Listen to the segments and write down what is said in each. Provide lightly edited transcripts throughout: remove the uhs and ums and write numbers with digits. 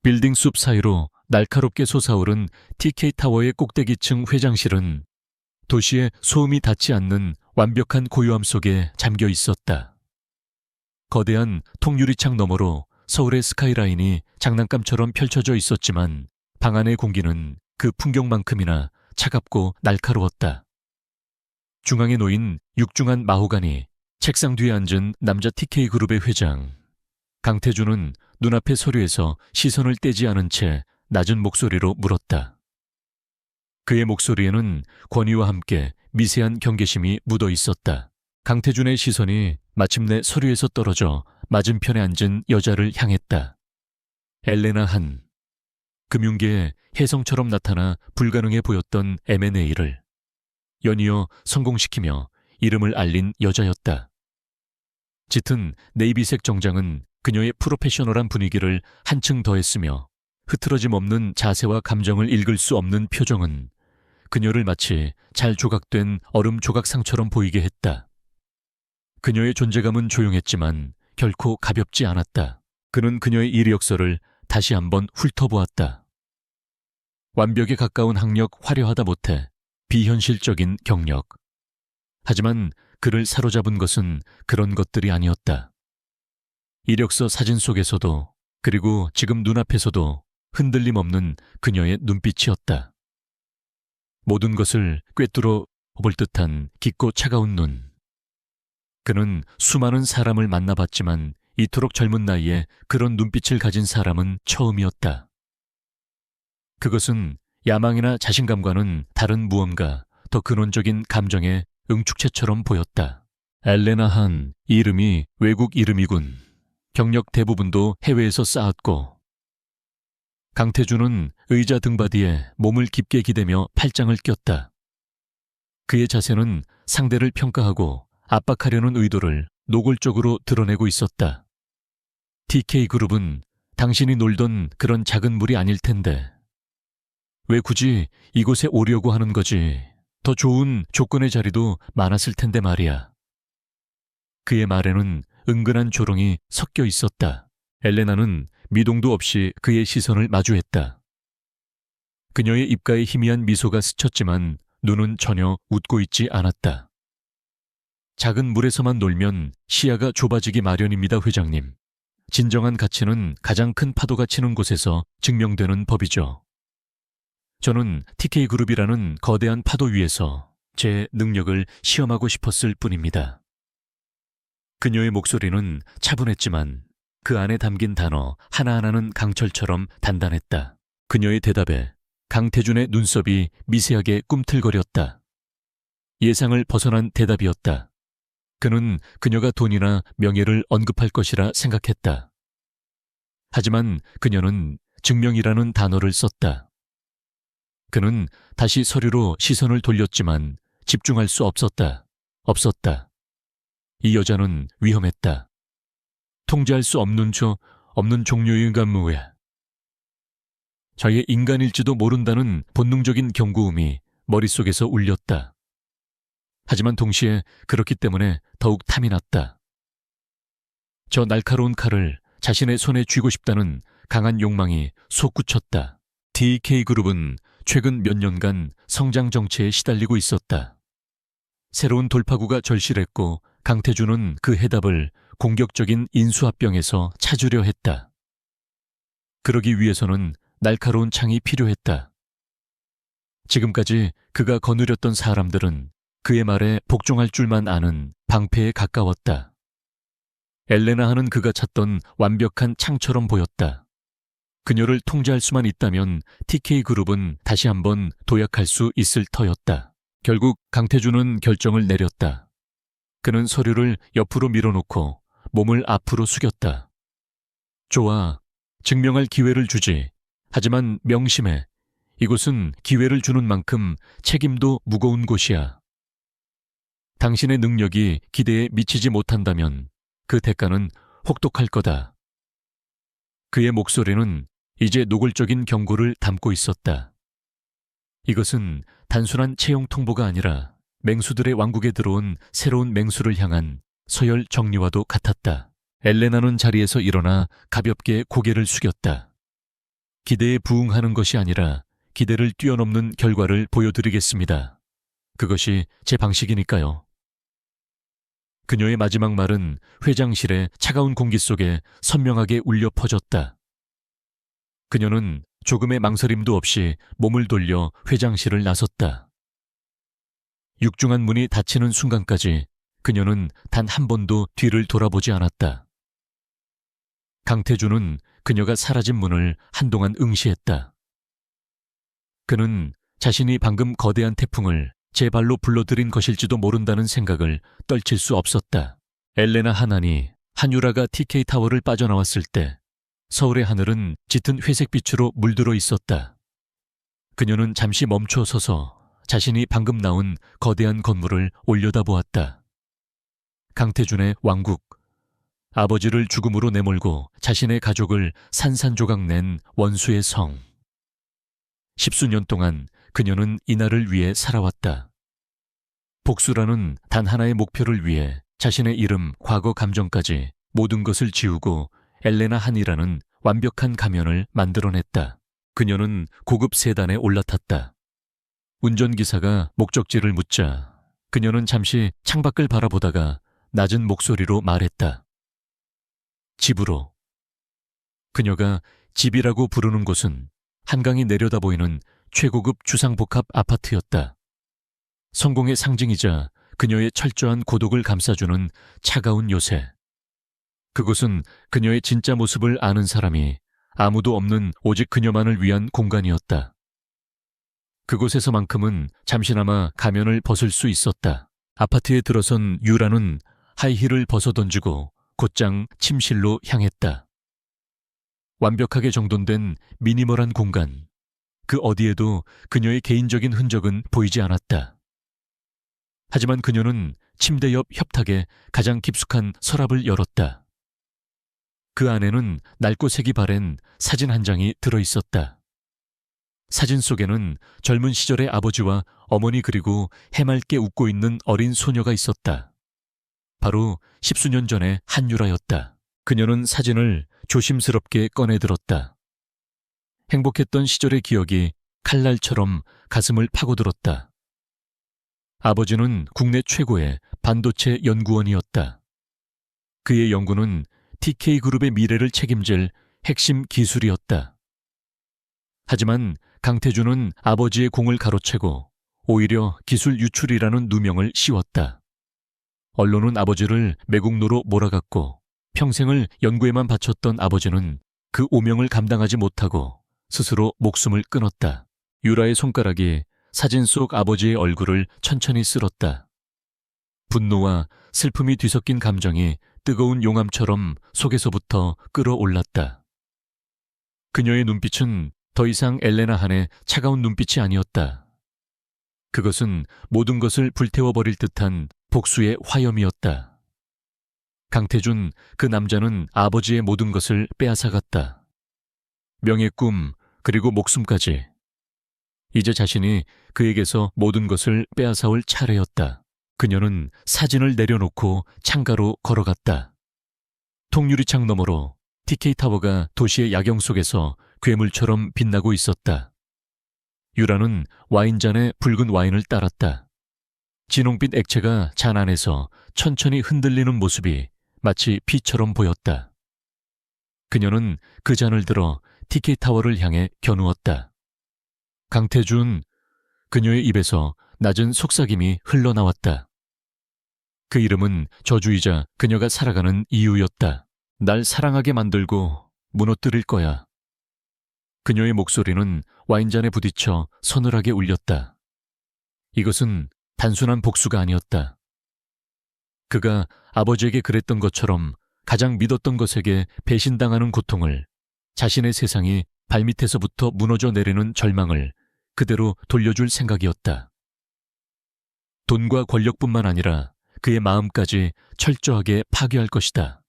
빌딩 숲 사이로 날카롭게 솟아오른 TK타워의 꼭대기층 회장실은 도시의 소음이 닿지 않는 완벽한 고요함 속에 잠겨 있었다. 거대한 통유리창 너머로 서울의 스카이라인이 장난감처럼 펼쳐져 있었지만 방 안의 공기는 그 풍경만큼이나 차갑고 날카로웠다. 중앙에 놓인 육중한 마호가니 책상 뒤에 앉은 남자 TK그룹의 회장. 강태준은 눈앞의 서류에서 시선을 떼지 않은 채 낮은 목소리로 물었다. 그의 목소리에는 권위와 함께 미세한 경계심이 묻어 있었다. 강태준의 시선이 마침내 서류에서 떨어져 맞은편에 앉은 여자를 향했다. 엘레나 한. 금융계에 혜성처럼 나타나 불가능해 보였던 M&A를 연이어 성공시키며 이름을 알린 여자였다. 짙은 네이비색 정장은 그녀의 프로페셔널한 분위기를 한층 더했으며 흐트러짐 없는 자세와 감정을 읽을 수 없는 표정은 그녀를 마치 잘 조각된 얼음 조각상처럼 보이게 했다. 그녀의 존재감은 조용했지만 결코 가볍지 않았다. 그는 그녀의 이력서를 다시 한번 훑어보았다. 완벽에 가까운 학력, 화려하다 못해 비현실적인 경력. 하지만 그를 사로잡은 것은 그런 것들이 아니었다. 이력서 사진 속에서도 그리고 지금 눈앞에서도 흔들림 없는 그녀의 눈빛이었다. 모든 것을 꿰뚫어 볼 듯한 깊고 차가운 눈. 그는 수많은 사람을 만나봤지만 이토록 젊은 나이에 그런 눈빛을 가진 사람은 처음이었다. 그것은 야망이나 자신감과는 다른 무언가 더 근원적인 감정의 응축체처럼 보였다. 엘레나 한, 이름이 외국 이름이군. 경력 대부분도 해외에서 쌓았고. 강태준은 의자 등받이에 몸을 깊게 기대며 팔짱을 꼈다. 그의 자세는 상대를 평가하고 압박하려는 의도를 노골적으로 드러내고 있었다. TK그룹은 당신이 놀던 그런 작은 물이 아닐 텐데 왜 굳이 이곳에 오려고 하는 거지? 더 좋은 조건의 자리도 많았을 텐데 말이야. 그의 말에는 은근한 조롱이 섞여 있었다. 엘레나는 미동도 없이 그의 시선을 마주했다. 그녀의 입가에 희미한 미소가 스쳤지만 눈은 전혀 웃고 있지 않았다. 작은 물에서만 놀면 시야가 좁아지기 마련입니다, 회장님. 진정한 가치는 가장 큰 파도가 치는 곳에서 증명되는 법이죠. 저는 TK그룹이라는 거대한 파도 위에서 제 능력을 시험하고 싶었을 뿐입니다. 그녀의 목소리는 차분했지만 그 안에 담긴 단어 하나하나는 강철처럼 단단했다. 그녀의 대답에 강태준의 눈썹이 미세하게 꿈틀거렸다. 예상을 벗어난 대답이었다. 그는 그녀가 돈이나 명예를 언급할 것이라 생각했다. 하지만 그녀는 증명이라는 단어를 썼다. 그는 다시 서류로 시선을 돌렸지만 집중할 수 없었다. 이 여자는 위험했다. 통제할 수 없는 종류의 인간무회. 자기의 인간일지도 모른다는 본능적인 경고음이 머릿속에서 울렸다. 하지만 동시에 그렇기 때문에 더욱 탐이 났다. 저 날카로운 칼을 자신의 손에 쥐고 싶다는 강한 욕망이 솟구쳤다. TK그룹은 최근 몇 년간 성장 정체에 시달리고 있었다. 새로운 돌파구가 절실했고 강태준은 그 해답을 공격적인 인수합병에서 찾으려 했다. 그러기 위해서는 날카로운 창이 필요했다. 지금까지 그가 거느렸던 사람들은 그의 말에 복종할 줄만 아는 방패에 가까웠다. 엘레나하는 그가 찾던 완벽한 창처럼 보였다. 그녀를 통제할 수만 있다면 TK그룹은 다시 한번 도약할 수 있을 터였다. 결국 강태준은 결정을 내렸다. 그는 서류를 옆으로 밀어놓고 몸을 앞으로 숙였다. 좋아, 증명할 기회를 주지. 하지만 명심해. 이곳은 기회를 주는 만큼 책임도 무거운 곳이야. 당신의 능력이 기대에 미치지 못한다면 그 대가는 혹독할 거다. 그의 목소리는 이제 노골적인 경고를 담고 있었다. 이것은 단순한 채용 통보가 아니라 맹수들의 왕국에 들어온 새로운 맹수를 향한 서열 정리와도 같았다. 엘레나는 자리에서 일어나 가볍게 고개를 숙였다. 기대에 부응하는 것이 아니라 기대를 뛰어넘는 결과를 보여드리겠습니다. 그것이 제 방식이니까요. 그녀의 마지막 말은 회장실의 차가운 공기 속에 선명하게 울려 퍼졌다. 그녀는 조금의 망설임도 없이 몸을 돌려 회장실을 나섰다. 육중한 문이 닫히는 순간까지 그녀는 단 한 번도 뒤를 돌아보지 않았다. 강태주는 그녀가 사라진 문을 한동안 응시했다. 그는 자신이 방금 거대한 태풍을 제 발로 불러들인 것일지도 모른다는 생각을 떨칠 수 없었다. 엘레나 하난이 한유라가 TK타워를 빠져나왔을 때 서울의 하늘은 짙은 회색빛으로 물들어 있었다. 그녀는 잠시 멈춰 서서 자신이 방금 나온 거대한 건물을 올려다보았다. 강태준의 왕국, 아버지를 죽음으로 내몰고 자신의 가족을 산산조각 낸 원수의 성. 10수년 동안 그녀는 이날을 위해 살아왔다. 복수라는 단 하나의 목표를 위해 자신의 이름, 과거 감정까지 모든 것을 지우고 엘레나 한이라는 완벽한 가면을 만들어냈다. 그녀는 고급 세단에 올라탔다. 운전기사가 목적지를 묻자 그녀는 잠시 창밖을 바라보다가 낮은 목소리로 말했다. 집으로. 그녀가 집이라고 부르는 곳은 한강이 내려다 보이는 최고급 주상복합 아파트였다. 성공의 상징이자 그녀의 철저한 고독을 감싸주는 차가운 요새. 그곳은 그녀의 진짜 모습을 아는 사람이 아무도 없는 오직 그녀만을 위한 공간이었다. 그곳에서만큼은 잠시나마 가면을 벗을 수 있었다. 아파트에 들어선 유라는 하이힐을 벗어던지고 곧장 침실로 향했다. 완벽하게 정돈된 미니멀한 공간. 그 어디에도 그녀의 개인적인 흔적은 보이지 않았다. 하지만 그녀는 침대 옆 협탁에 가장 깊숙한 서랍을 열었다. 그 안에는 낡고 색이 바랜 사진 한 장이 들어있었다. 사진 속에는 젊은 시절의 아버지와 어머니 그리고 해맑게 웃고 있는 어린 소녀가 있었다. 바로 10수년 전의 한유라였다. 그녀는 사진을 조심스럽게 꺼내들었다. 행복했던 시절의 기억이 칼날처럼 가슴을 파고들었다. 아버지는 국내 최고의 반도체 연구원이었다. 그의 연구는 TK그룹의 미래를 책임질 핵심 기술이었다. 하지만 강태준은 아버지의 공을 가로채고 오히려 기술 유출이라는 누명을 씌웠다. 언론은 아버지를 매국노로 몰아갔고 평생을 연구에만 바쳤던 아버지는 그 오명을 감당하지 못하고 스스로 목숨을 끊었다. 유라의 손가락이 사진 속 아버지의 얼굴을 천천히 쓸었다. 분노와 슬픔이 뒤섞인 감정이 뜨거운 용암처럼 속에서부터 끌어올랐다. 그녀의 눈빛은 더 이상 엘레나 한의 차가운 눈빛이 아니었다. 그것은 모든 것을 불태워버릴 듯한 복수의 화염이었다. 강태준, 그 남자는 아버지의 모든 것을 빼앗아갔다. 명예, 꿈, 그리고 목숨까지. 이제 자신이 그에게서 모든 것을 빼앗아올 차례였다. 그녀는 사진을 내려놓고 창가로 걸어갔다. 통유리창 너머로 TK타워가 도시의 야경 속에서 괴물처럼 빛나고 있었다. 유라는 와인잔에 붉은 와인을 따랐다. 진홍빛 액체가 잔 안에서 천천히 흔들리는 모습이 마치 피처럼 보였다. 그녀는 그 잔을 들어 TK타워를 향해 겨누었다. 강태준, 그녀의 입에서 낮은 속삭임이 흘러나왔다. 그 이름은 저주이자 그녀가 살아가는 이유였다. 날 사랑하게 만들고 무너뜨릴 거야. 그녀의 목소리는 와인잔에 부딪혀 서늘하게 울렸다. 이것은 단순한 복수가 아니었다. 그가 아버지에게 그랬던 것처럼 가장 믿었던 것에게 배신당하는 고통을, 자신의 세상이 발밑에서부터 무너져 내리는 절망을 그대로 돌려줄 생각이었다. 돈과 권력뿐만 아니라 그의 마음까지 철저하게 파괴할 것이다.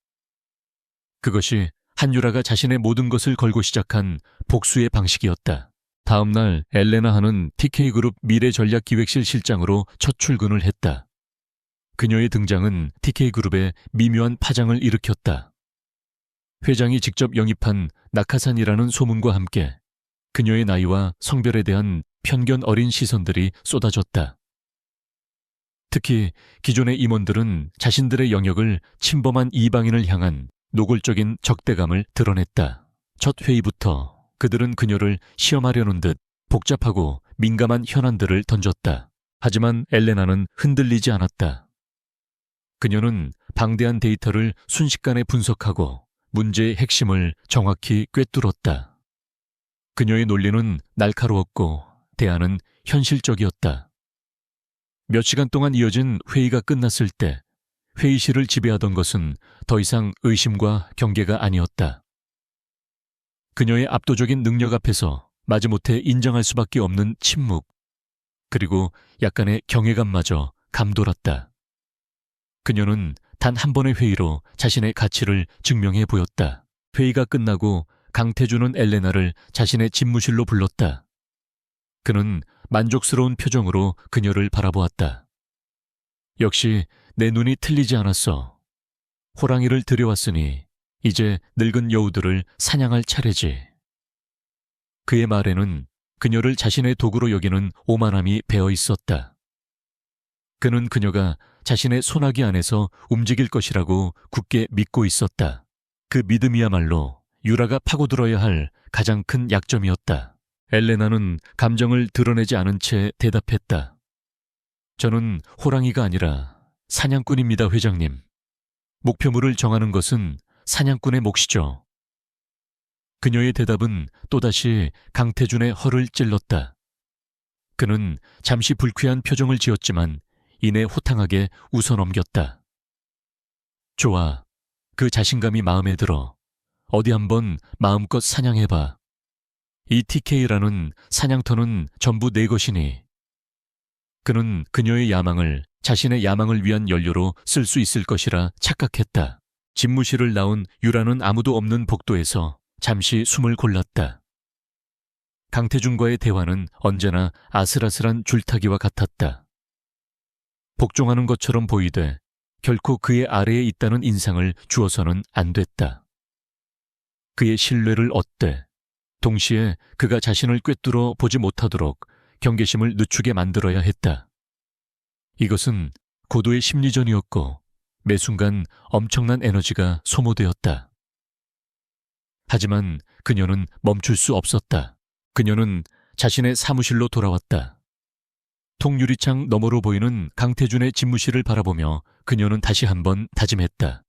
그것이 한유라가 자신의 모든 것을 걸고 시작한 복수의 방식이었다. 다음 날 엘레나 한은 TK그룹 미래전략기획실 실장으로 첫 출근을 했다. 그녀의 등장은 TK그룹에 미묘한 파장을 일으켰다. 회장이 직접 영입한 낙하산이라는 소문과 함께 그녀의 나이와 성별에 대한 편견 어린 시선들이 쏟아졌다. 특히 기존의 임원들은 자신들의 영역을 침범한 이방인을 향한 노골적인 적대감을 드러냈다. 첫 회의부터 그들은 그녀를 시험하려는 듯 복잡하고 민감한 현안들을 던졌다. 하지만 엘레나는 흔들리지 않았다. 그녀는 방대한 데이터를 순식간에 분석하고 문제의 핵심을 정확히 꿰뚫었다. 그녀의 논리는 날카로웠고 대안은 현실적이었다. 몇 시간 동안 이어진 회의가 끝났을 때 회의실을 지배하던 것은 더 이상 의심과 경계가 아니었다. 그녀의 압도적인 능력 앞에서 마지못해 인정할 수밖에 없는 침묵, 그리고 약간의 경외감마저 감돌았다. 그녀는 단 한 번의 회의로 자신의 가치를 증명해 보였다. 회의가 끝나고 강태준은 엘레나를 자신의 집무실로 불렀다. 그는 만족스러운 표정으로 그녀를 바라보았다. 역시 내 눈이 틀리지 않았어. 호랑이를 들여왔으니 이제 늙은 여우들을 사냥할 차례지. 그의 말에는 그녀를 자신의 도구로 여기는 오만함이 배어 있었다. 그는 그녀가 자신의 손아귀 안에서 움직일 것이라고 굳게 믿고 있었다. 그 믿음이야말로 유라가 파고들어야 할 가장 큰 약점이었다. 엘레나는 감정을 드러내지 않은 채 대답했다. 저는 호랑이가 아니라 사냥꾼입니다, 회장님. 목표물을 정하는 것은 사냥꾼의 몫이죠. 그녀의 대답은 또다시 강태준의 허를 찔렀다. 그는 잠시 불쾌한 표정을 지었지만 이내 호탕하게 웃어넘겼다. 좋아. 그 자신감이 마음에 들어. 어디 한번 마음껏 사냥해봐. 이 TK라는 사냥터는 전부 내 것이니. 그는 그녀의 야망을 자신의 야망을 위한 연료로 쓸 수 있을 것이라 착각했다. 집무실을 나온 유라는 아무도 없는 복도에서 잠시 숨을 골랐다. 강태준과의 대화는 언제나 아슬아슬한 줄타기와 같았다. 복종하는 것처럼 보이되 결코 그의 아래에 있다는 인상을 주어서는 안 됐다. 그의 신뢰를 얻되 동시에 그가 자신을 꿰뚫어 보지 못하도록 경계심을 늦추게 만들어야 했다. 이것은 고도의 심리전이었고 매 순간 엄청난 에너지가 소모되었다. 하지만 그녀는 멈출 수 없었다. 그녀는 자신의 사무실로 돌아왔다. 통유리창 너머로 보이는 강태준의 집무실을 바라보며 그녀는 다시 한번 다짐했다.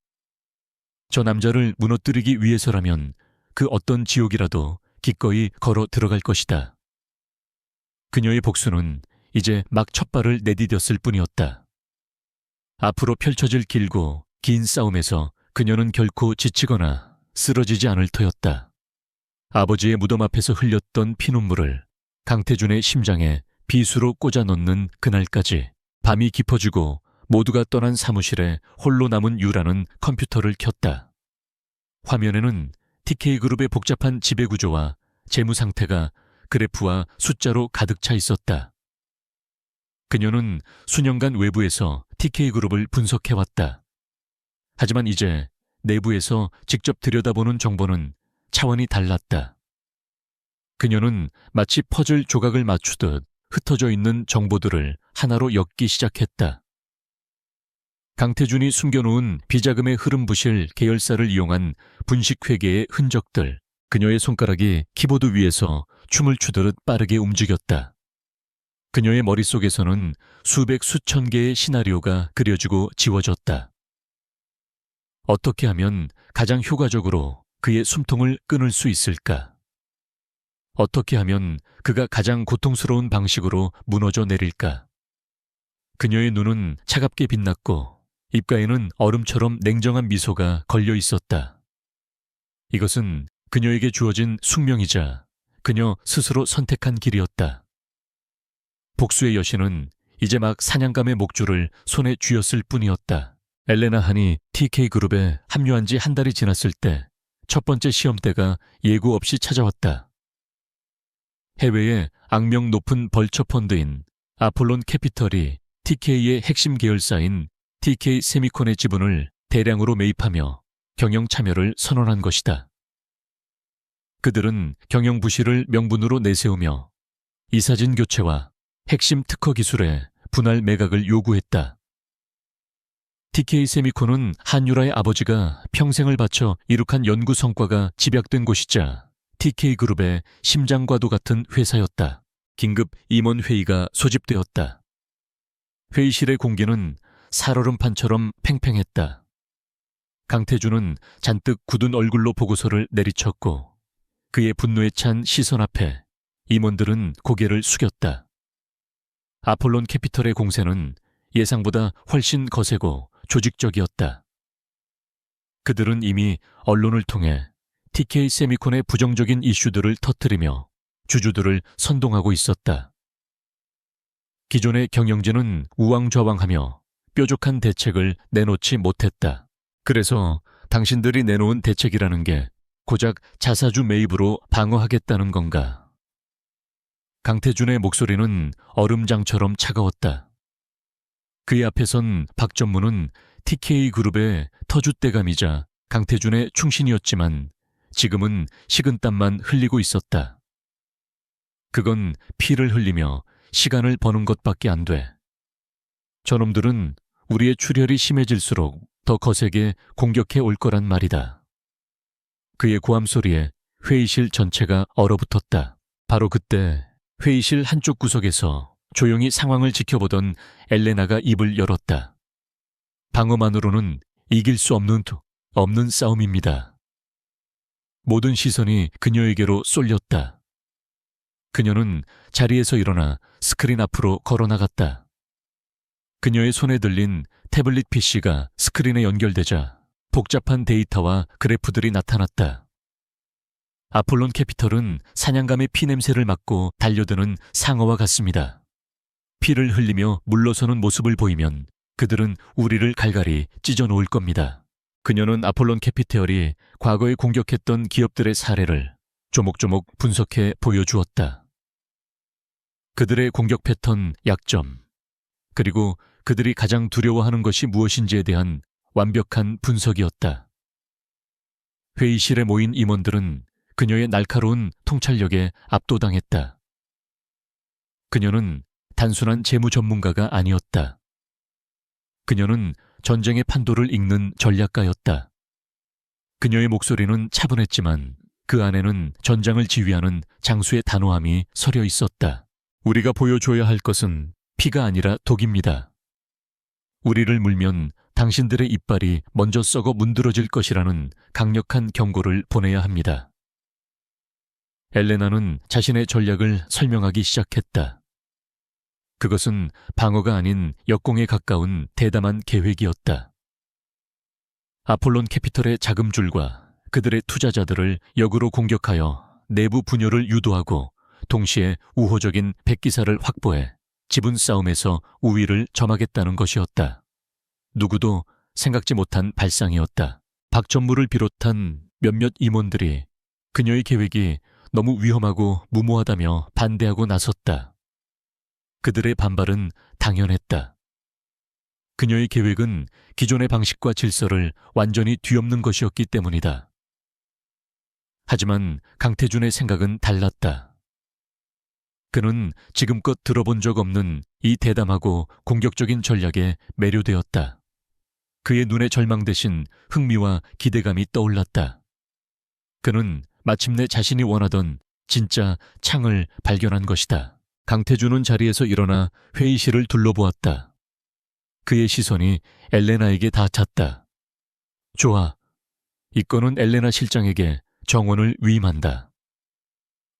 저 남자를 무너뜨리기 위해서라면 그 어떤 지옥이라도 기꺼이 걸어 들어갈 것이다. 그녀의 복수는 이제 막 첫발을 내디뎠을 뿐이었다. 앞으로 펼쳐질 길고 긴 싸움에서 그녀는 결코 지치거나 쓰러지지 않을 터였다. 아버지의 무덤 앞에서 흘렸던 피눈물을 강태준의 심장에 비수로 꽂아 넣는 그날까지 밤이 깊어지고 모두가 떠난 사무실에 홀로 남은 유라는 컴퓨터를 켰다. 화면에는 TK그룹의 복잡한 지배구조와 재무 상태가 그래프와 숫자로 가득 차 있었다. 그녀는 수년간 외부에서 TK그룹을 분석해왔다. 하지만 이제 내부에서 직접 들여다보는 정보는 차원이 달랐다. 그녀는 마치 퍼즐 조각을 맞추듯 흩어져 있는 정보들을 하나로 엮기 시작했다. 강태준이 숨겨놓은 비자금의 흐름 부실 계열사를 이용한 분식회계의 흔적들, 그녀의 손가락이 키보드 위에서 춤을 추듯 빠르게 움직였다. 그녀의 머릿속에서는 수백 수천 개의 시나리오가 그려지고 지워졌다. 어떻게 하면 가장 효과적으로 그의 숨통을 끊을 수 있을까? 어떻게 하면 그가 가장 고통스러운 방식으로 무너져 내릴까? 그녀의 눈은 차갑게 빛났고 입가에는 얼음처럼 냉정한 미소가 걸려 있었다. 이것은 그녀에게 주어진 숙명이자 그녀 스스로 선택한 길이었다. 복수의 여신은 이제 막 사냥감의 목줄을 손에 쥐었을 뿐이었다. 엘레나 한이 TK그룹에 합류한 지 한 달이 지났을 때 첫 번째 시험대가 예고 없이 찾아왔다. 해외의 악명 높은 벌처 펀드인 아폴론 캐피털이 TK의 핵심 계열사인 TK 세미콘의 지분을 대량으로 매입하며 경영 참여를 선언한 것이다. 그들은 경영 부실을 명분으로 내세우며 이사진 교체와 핵심 특허 기술의 분할 매각을 요구했다. TK 세미콘은 한유라의 아버지가 평생을 바쳐 이룩한 연구 성과가 집약된 곳이자 TK그룹의 심장과도 같은 회사였다. 긴급 임원회의가 소집되었다. 회의실의 공기는 살얼음판처럼 팽팽했다. 강태준은 잔뜩 굳은 얼굴로 보고서를 내리쳤고 그의 분노에 찬 시선 앞에 임원들은 고개를 숙였다. 아폴론 캐피털의 공세는 예상보다 훨씬 거세고 조직적이었다. 그들은 이미 언론을 통해 TK 세미콘의 부정적인 이슈들을 터뜨리며 주주들을 선동하고 있었다. 기존의 경영진은 우왕좌왕하며 뾰족한 대책을 내놓지 못했다. 그래서 당신들이 내놓은 대책이라는 게 고작 자사주 매입으로 방어하겠다는 건가? 강태준의 목소리는 얼음장처럼 차가웠다. 그의 앞에선 박전무는 TK그룹의 터줏대감이자 강태준의 충신이었지만 지금은 식은땀만 흘리고 있었다. 그건 피를 흘리며 시간을 버는 것밖에 안 돼. 저놈들은 우리의 출혈이 심해질수록 더 거세게 공격해 올 거란 말이다. 그의 고함 소리에 회의실 전체가 얼어붙었다. 바로 그때 회의실 한쪽 구석에서 조용히 상황을 지켜보던 엘레나가 입을 열었다. 방어만으로는 이길 수 없는 싸움입니다. 모든 시선이 그녀에게로 쏠렸다. 그녀는 자리에서 일어나 스크린 앞으로 걸어나갔다. 그녀의 손에 들린 태블릿 PC가 스크린에 연결되자 복잡한 데이터와 그래프들이 나타났다. 아폴론 캐피털은 사냥감의 피냄새를 맡고 달려드는 상어와 같습니다. 피를 흘리며 물러서는 모습을 보이면 그들은 우리를 갈갈이 찢어놓을 겁니다. 그녀는 아폴론 캐피털이 과거에 공격했던 기업들의 사례를 조목조목 분석해 보여주었다. 그들의 공격 패턴, 약점, 그리고 그들이 가장 두려워하는 것이 무엇인지에 대한 완벽한 분석이었다. 회의실에 모인 임원들은 그녀의 날카로운 통찰력에 압도당했다. 그녀는 단순한 재무 전문가가 아니었다. 그녀는 전쟁의 판도를 읽는 전략가였다. 그녀의 목소리는 차분했지만 그 안에는 전장을 지휘하는 장수의 단호함이 서려 있었다. 우리가 보여줘야 할 것은 피가 아니라 독입니다. 우리를 물면 당신들의 이빨이 먼저 썩어 문드러질 것이라는 강력한 경고를 보내야 합니다. 엘레나는 자신의 전략을 설명하기 시작했다. 그것은 방어가 아닌 역공에 가까운 대담한 계획이었다. 아폴론 캐피털의 자금줄과 그들의 투자자들을 역으로 공격하여 내부 분열을 유도하고 동시에 우호적인 백기사를 확보해 지분 싸움에서 우위를 점하겠다는 것이었다. 누구도 생각지 못한 발상이었다. 박전무를 비롯한 몇몇 임원들이 그녀의 계획이 너무 위험하고 무모하다며 반대하고 나섰다. 그들의 반발은 당연했다. 그녀의 계획은 기존의 방식과 질서를 완전히 뒤엎는 것이었기 때문이다. 하지만 강태준의 생각은 달랐다. 그는 지금껏 들어본 적 없는 이 대담하고 공격적인 전략에 매료되었다. 그의 눈에 절망 대신 흥미와 기대감이 떠올랐다. 그는 마침내 자신이 원하던 진짜 창을 발견한 것이다. 강태준은 자리에서 일어나 회의실을 둘러보았다. 그의 시선이 엘레나에게 닿았다. 좋아. 이 건은 엘레나 실장에게 정원을 위임한다.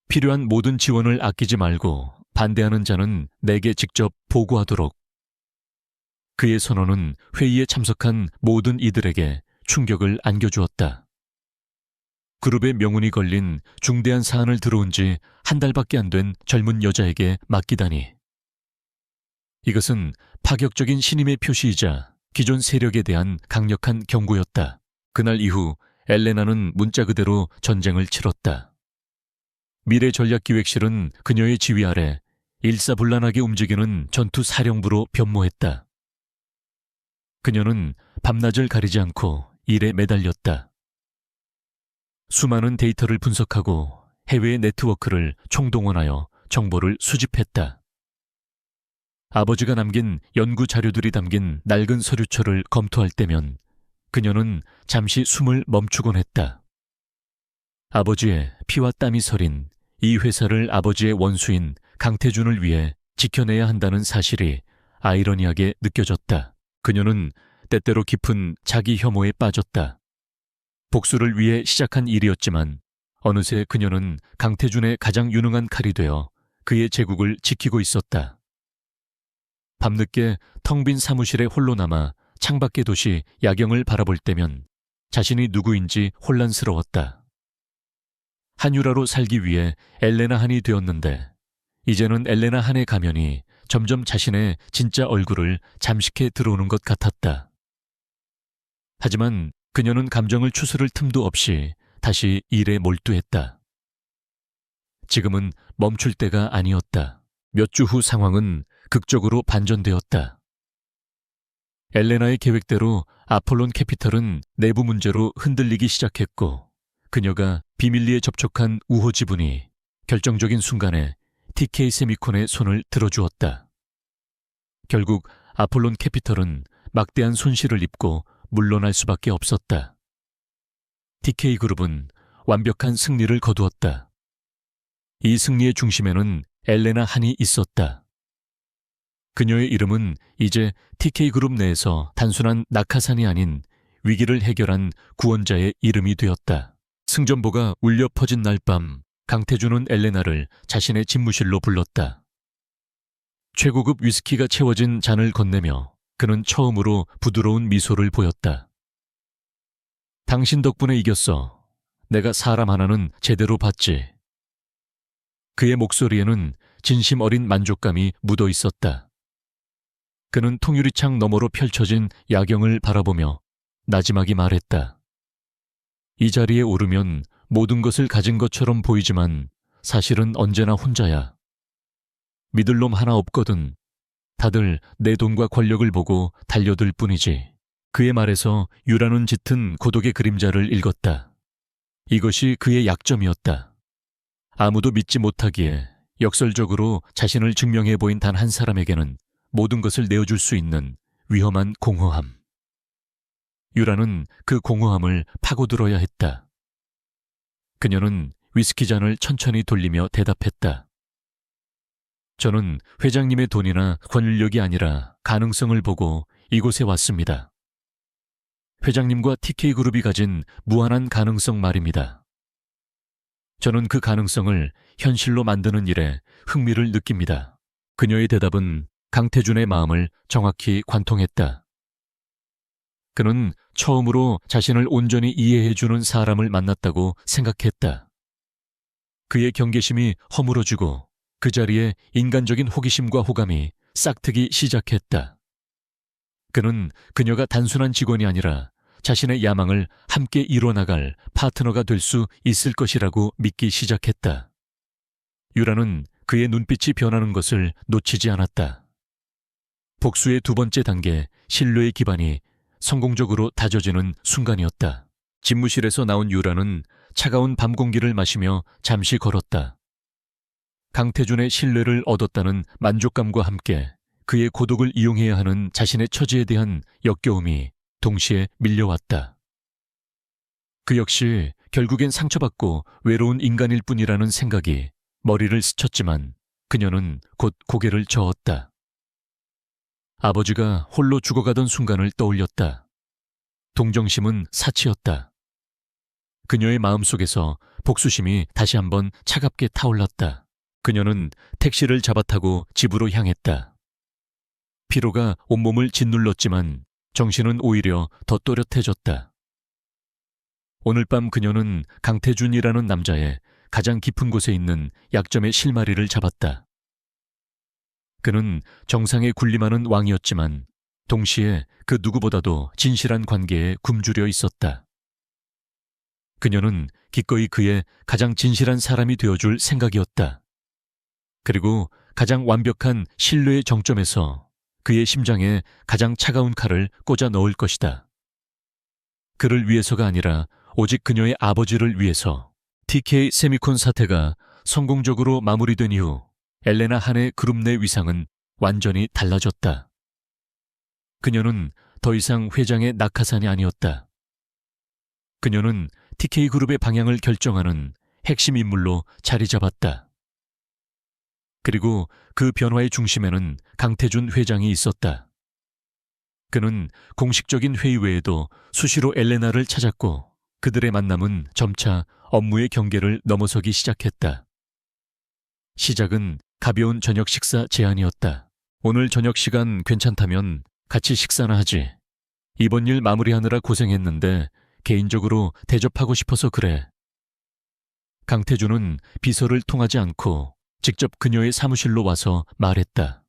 필요한 모든 지원을 아끼지 말고 반대하는 자는 내게 직접 보고하도록. 그의 선언은 회의에 참석한 모든 이들에게 충격을 안겨주었다. 그룹의 명운이 걸린 중대한 사안을 들어온 지 한 달밖에 안 된 젊은 여자에게 맡기다니. 이것은 파격적인 신임의 표시이자 기존 세력에 대한 강력한 경고였다. 그날 이후 엘레나는 문자 그대로 전쟁을 치렀다. 미래전략기획실은 그녀의 지휘 아래 일사불란하게 움직이는 전투사령부로 변모했다. 그녀는 밤낮을 가리지 않고 일에 매달렸다. 수많은 데이터를 분석하고 해외의 네트워크를 총동원하여 정보를 수집했다. 아버지가 남긴 연구 자료들이 담긴 낡은 서류처를 검토할 때면 그녀는 잠시 숨을 멈추곤 했다. 아버지의 피와 땀이 서린 이 회사를 아버지의 원수인 강태준을 위해 지켜내야 한다는 사실이 아이러니하게 느껴졌다. 그녀는 때때로 깊은 자기 혐오에 빠졌다. 복수를 위해 시작한 일이었지만 어느새 그녀는 강태준의 가장 유능한 칼이 되어 그의 제국을 지키고 있었다. 밤늦게 텅 빈 사무실에 홀로 남아 창밖의 도시 야경을 바라볼 때면 자신이 누구인지 혼란스러웠다. 한유라로 살기 위해 엘레나 한이 되었는데 이제는 엘레나 한의 가면이 점점 자신의 진짜 얼굴을 잠식해 들어오는 것 같았다. 하지만 그녀는 감정을 추스를 틈도 없이 다시 일에 몰두했다. 지금은 멈출 때가 아니었다. 몇 주 후 상황은 극적으로 반전되었다. 엘레나의 계획대로 아폴론 캐피털은 내부 문제로 흔들리기 시작했고 그녀가 비밀리에 접촉한 우호 지분이 결정적인 순간에 TK 세미콘의 손을 들어주었다. 결국 아폴론 캐피털은 막대한 손실을 입고 물러날 수밖에 없었다. TK 그룹은 완벽한 승리를 거두었다. 이 승리의 중심에는 엘레나 한이 있었다. 그녀의 이름은 이제 TK 그룹 내에서 단순한 낙하산이 아닌 위기를 해결한 구원자의 이름이 되었다. 승전보가 울려 퍼진 날 밤 강태준은 엘레나를 자신의 집무실로 불렀다. 최고급 위스키가 채워진 잔을 건네며 그는 처음으로 부드러운 미소를 보였다. 당신 덕분에 이겼어. 내가 사람 하나는 제대로 봤지. 그의 목소리에는 진심 어린 만족감이 묻어 있었다. 그는 통유리창 너머로 펼쳐진 야경을 바라보며 나지막이 말했다. 이 자리에 오르면 모든 것을 가진 것처럼 보이지만 사실은 언제나 혼자야. 믿을 놈 하나 없거든. 다들 내 돈과 권력을 보고 달려들 뿐이지. 그의 말에서 유라는 짙은 고독의 그림자를 읽었다. 이것이 그의 약점이었다. 아무도 믿지 못하기에 역설적으로 자신을 증명해 보인 단 한 사람에게는 모든 것을 내어줄 수 있는 위험한 공허함. 유라는 그 공허함을 파고들어야 했다. 그녀는 위스키 잔을 천천히 돌리며 대답했다. 저는 회장님의 돈이나 권력이 아니라 가능성을 보고 이곳에 왔습니다. 회장님과 TK그룹이 가진 무한한 가능성 말입니다. 저는 그 가능성을 현실로 만드는 일에 흥미를 느낍니다. 그녀의 대답은 강태준의 마음을 정확히 관통했다. 그는 처음으로 자신을 온전히 이해해주는 사람을 만났다고 생각했다. 그의 경계심이 허물어지고 그 자리에 인간적인 호기심과 호감이 싹트기 시작했다. 그는 그녀가 단순한 직원이 아니라 자신의 야망을 함께 이뤄나갈 파트너가 될 수 있을 것이라고 믿기 시작했다. 유라는 그의 눈빛이 변하는 것을 놓치지 않았다. 복수의 두 번째 단계, 신뢰의 기반이 성공적으로 다져지는 순간이었다. 집무실에서 나온 유라는 차가운 밤 공기를 마시며 잠시 걸었다. 강태준의 신뢰를 얻었다는 만족감과 함께 그의 고독을 이용해야 하는 자신의 처지에 대한 역겨움이 동시에 밀려왔다. 그 역시 결국엔 상처받고 외로운 인간일 뿐이라는 생각이 머리를 스쳤지만 그녀는 곧 고개를 저었다. 아버지가 홀로 죽어가던 순간을 떠올렸다. 동정심은 사치였다. 그녀의 마음속에서 복수심이 다시 한번 차갑게 타올랐다. 그녀는 택시를 잡아타고 집으로 향했다. 피로가 온몸을 짓눌렀지만 정신은 오히려 더 또렷해졌다. 오늘 밤 그녀는 강태준이라는 남자의 가장 깊은 곳에 있는 약점의 실마리를 잡았다. 그는 정상에 군림하는 왕이었지만 동시에 그 누구보다도 진실한 관계에 굶주려 있었다. 그녀는 기꺼이 그의 가장 진실한 사람이 되어줄 생각이었다. 그리고 가장 완벽한 신뢰의 정점에서 그의 심장에 가장 차가운 칼을 꽂아 넣을 것이다. 그를 위해서가 아니라 오직 그녀의 아버지를 위해서. TK 세미콘 사태가 성공적으로 마무리된 이후 엘레나 한의 그룹 내 위상은 완전히 달라졌다. 그녀는 더 이상 회장의 낙하산이 아니었다. 그녀는 TK그룹의 방향을 결정하는 핵심 인물로 자리 잡았다. 그리고 그 변화의 중심에는 강태준 회장이 있었다. 그는 공식적인 회의 외에도 수시로 엘레나를 찾았고 그들의 만남은 점차 업무의 경계를 넘어서기 시작했다. 시작은 가벼운 저녁 식사 제안이었다. 오늘 저녁 시간 괜찮다면 같이 식사나 하지. 이번 일 마무리하느라 고생했는데 개인적으로 대접하고 싶어서 그래. 강태준은 비서를 통하지 않고 직접 그녀의 사무실로 와서 말했다.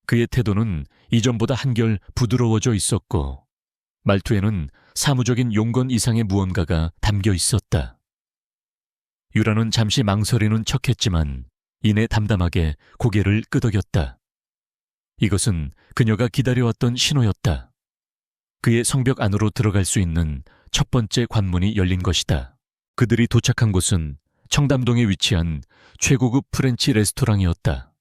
그의 태도는 이전보다 한결 부드러워져 있었고 말투에는 사무적인 용건 이상의 무언가가 담겨 있었다. 유라는 잠시 망설이는 척했지만 이내 담담하게 고개를 끄덕였다. 이것은 그녀가 기다려왔던 신호였다. 그의 성벽 안으로 들어갈 수 있는 첫 번째 관문이 열린 것이다. 그들이 도착한 곳은 청담동에 위치한 최고급 프렌치 레스토랑이었다.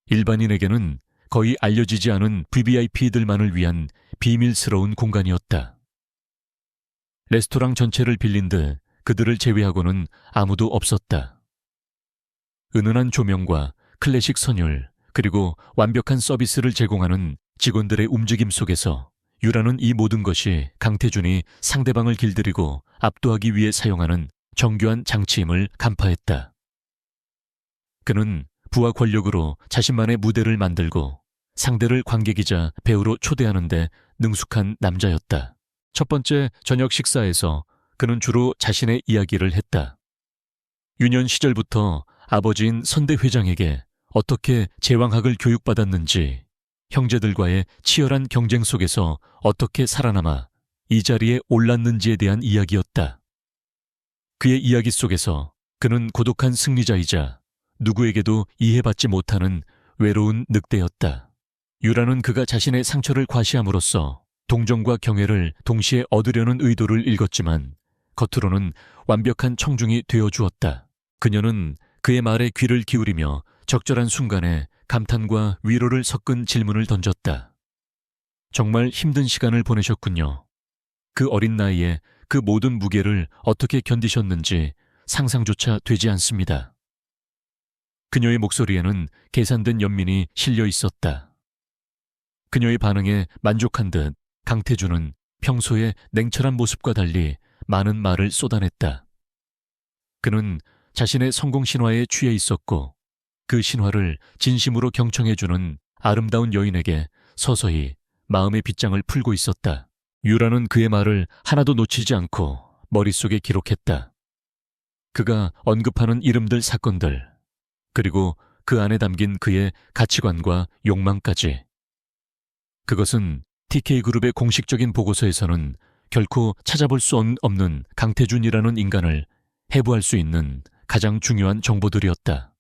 일반인에게는 거의 알려지지 않은 VVIP들만을 위한 비밀스러운 공간이었다. 레스토랑 전체를 빌린 듯 그들을 제외하고는 아무도 없었다. 은은한 조명과 클래식 선율 그리고 완벽한 서비스를 제공하는 직원들의 움직임 속에서 유라는 이 모든 것이 강태준이 상대방을 길들이고 압도하기 위해 사용하는 정교한 장치임을 간파했다. 그는 부와 권력으로 자신만의 무대를 만들고 상대를 관객이자 배우로 초대하는데 능숙한 남자였다. 첫 번째 저녁 식사에서 그는 주로 자신의 이야기를 했다. 유년 시절부터 아버지인 선대 회장에게 어떻게 제왕학을 교육받았는지, 형제들과의 치열한 경쟁 속에서 어떻게 살아남아 이 자리에 올랐는지에 대한 이야기였다. 그의 이야기 속에서 그는 고독한 승리자이자 누구에게도 이해받지 못하는 외로운 늑대였다. 유라는 그가 자신의 상처를 과시함으로써 동정과 경애를 동시에 얻으려는 의도를 읽었지만 겉으로는 완벽한 청중이 되어주었다. 그녀는 그의 말에 귀를 기울이며 적절한 순간에 감탄과 위로를 섞은 질문을 던졌다. 정말 힘든 시간을 보내셨군요. 그 어린 나이에 그 모든 무게를 어떻게 견디셨는지 상상조차 되지 않습니다. 그녀의 목소리에는 계산된 연민이 실려 있었다. 그녀의 반응에 만족한 듯 강태준은 평소의 냉철한 모습과 달리 많은 말을 쏟아냈다. 그는 자신의 성공 신화에 취해 있었고 그 신화를 진심으로 경청해주는 아름다운 여인에게 서서히 마음의 빗장을 풀고 있었다. 유라는 그의 말을 하나도 놓치지 않고 머릿속에 기록했다. 그가 언급하는 이름들, 사건들, 그리고 그 안에 담긴 그의 가치관과 욕망까지. 그것은 TK그룹의 공식적인 보고서에서는 결코 찾아볼 수 없는 강태준이라는 인간을 해부할 수 있는 가장 중요한 정보들이었다.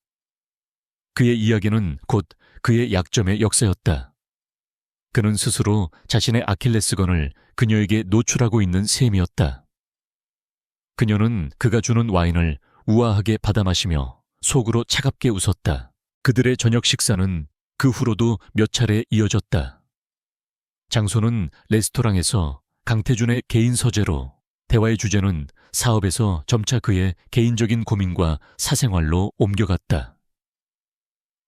그의 이야기는 곧 그의 약점의 역사였다. 그는 스스로 자신의 아킬레스건을 그녀에게 노출하고 있는 셈이었다. 그녀는 그가 주는 와인을 우아하게 받아 마시며 속으로 차갑게 웃었다. 그들의 저녁 식사는 그 후로도 몇 차례 이어졌다. 장소는 레스토랑에서 강태준의 개인 서재로, 대화의 주제는 사업에서 점차 그의 개인적인 고민과 사생활로 옮겨갔다.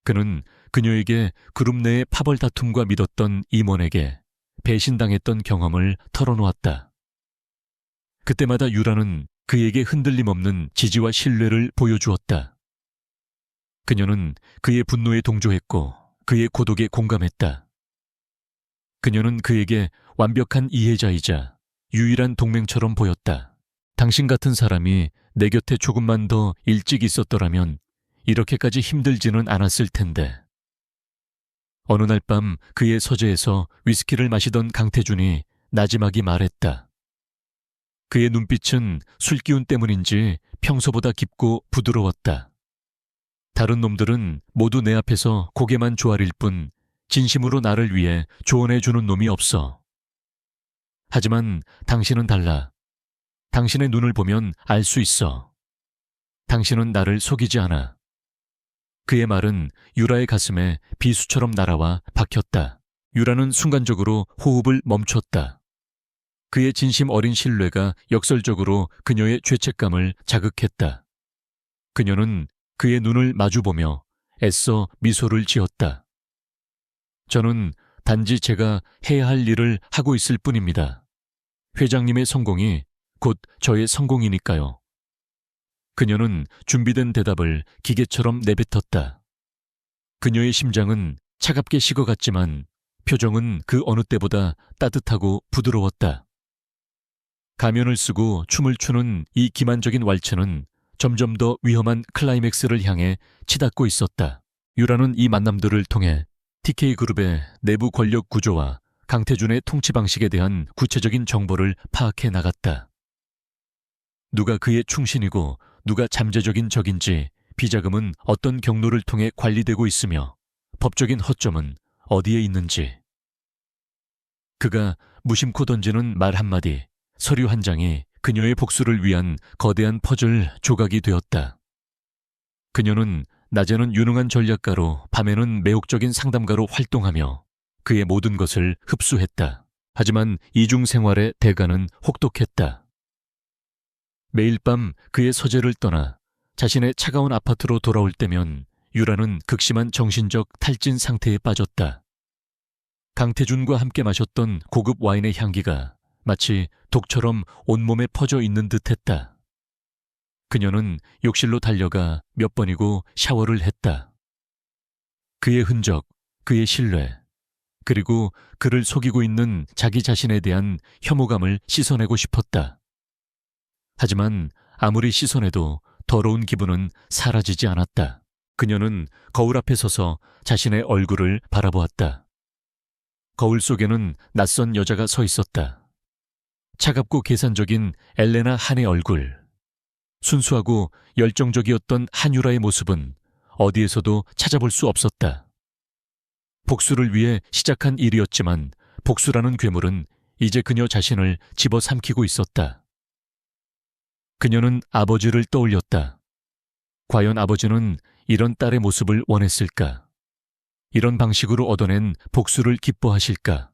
그는 그녀에게 그룹 내의 파벌 다툼과 믿었던 임원에게 배신당했던 경험을 털어놓았다. 그때마다 유라는 그에게 흔들림 없는 지지와 신뢰를 보여주었다. 그녀는 그의 분노에 동조했고 그의 고독에 공감했다. 그녀는 그에게 완벽한 이해자이자 유일한 동맹처럼 보였다. 당신 같은 사람이 내 곁에 조금만 더 일찍 있었더라면 이렇게까지 힘들지는 않았을 텐데. 어느 날 밤 그의 서재에서 위스키를 마시던 강태준이 나지막이 말했다. 그의 눈빛은 술기운 때문인지 평소보다 깊고 부드러웠다. 다른 놈들은 모두 내 앞에서 고개만 조아릴 뿐 진심으로 나를 위해 조언해주는 놈이 없어. 하지만 당신은 달라. 당신의 눈을 보면 알 수 있어. 당신은 나를 속이지 않아. 그의 말은 유라의 가슴에 비수처럼 날아와 박혔다. 유라는 순간적으로 호흡을 멈췄다. 그의 진심 어린 신뢰가 역설적으로 그녀의 죄책감을 자극했다. 그녀는 그의 눈을 마주보며 애써 미소를 지었다. 저는 단지 제가 해야 할 일을 하고 있을 뿐입니다. 회장님의 성공이 곧 저의 성공이니까요. 그녀는 준비된 대답을 기계처럼 내뱉었다. 그녀의 심장은 차갑게 식어갔지만 표정은 그 어느 때보다 따뜻하고 부드러웠다. 가면을 쓰고 춤을 추는 이 기만적인 왈츠는 점점 더 위험한 클라이맥스를 향해 치닫고 있었다. 유라는 이 만남들을 통해 TK그룹의 내부 권력 구조와 강태준의 통치 방식에 대한 구체적인 정보를 파악해 나갔다. 누가 그의 충신이고 누가 잠재적인 적인지, 비자금은 어떤 경로를 통해 관리되고 있으며 법적인 허점은 어디에 있는지. 그가 무심코 던지는 말 한마디, 서류 한 장이 그녀의 복수를 위한 거대한 퍼즐 조각이 되었다. 그녀는 낮에는 유능한 전략가로 밤에는 매혹적인 상담가로 활동하며 그의 모든 것을 흡수했다. 하지만 이중 생활의 대가는 혹독했다. 매일 밤 그의 서재를 떠나 자신의 차가운 아파트로 돌아올 때면 유라는 극심한 정신적 탈진 상태에 빠졌다. 강태준과 함께 마셨던 고급 와인의 향기가 마치 독처럼 온몸에 퍼져 있는 듯했다. 그녀는 욕실로 달려가 몇 번이고 샤워를 했다. 그의 흔적, 그의 신뢰, 그리고 그를 속이고 있는 자기 자신에 대한 혐오감을 씻어내고 싶었다. 하지만 아무리 씻어내도 더러운 기분은 사라지지 않았다. 그녀는 거울 앞에 서서 자신의 얼굴을 바라보았다. 거울 속에는 낯선 여자가 서 있었다. 차갑고 계산적인 엘레나 한의 얼굴. 순수하고 열정적이었던 한유라의 모습은 어디에서도 찾아볼 수 없었다. 복수를 위해 시작한 일이었지만 복수라는 괴물은 이제 그녀 자신을 집어삼키고 있었다. 그녀는 아버지를 떠올렸다. 과연 아버지는 이런 딸의 모습을 원했을까? 이런 방식으로 얻어낸 복수를 기뻐하실까?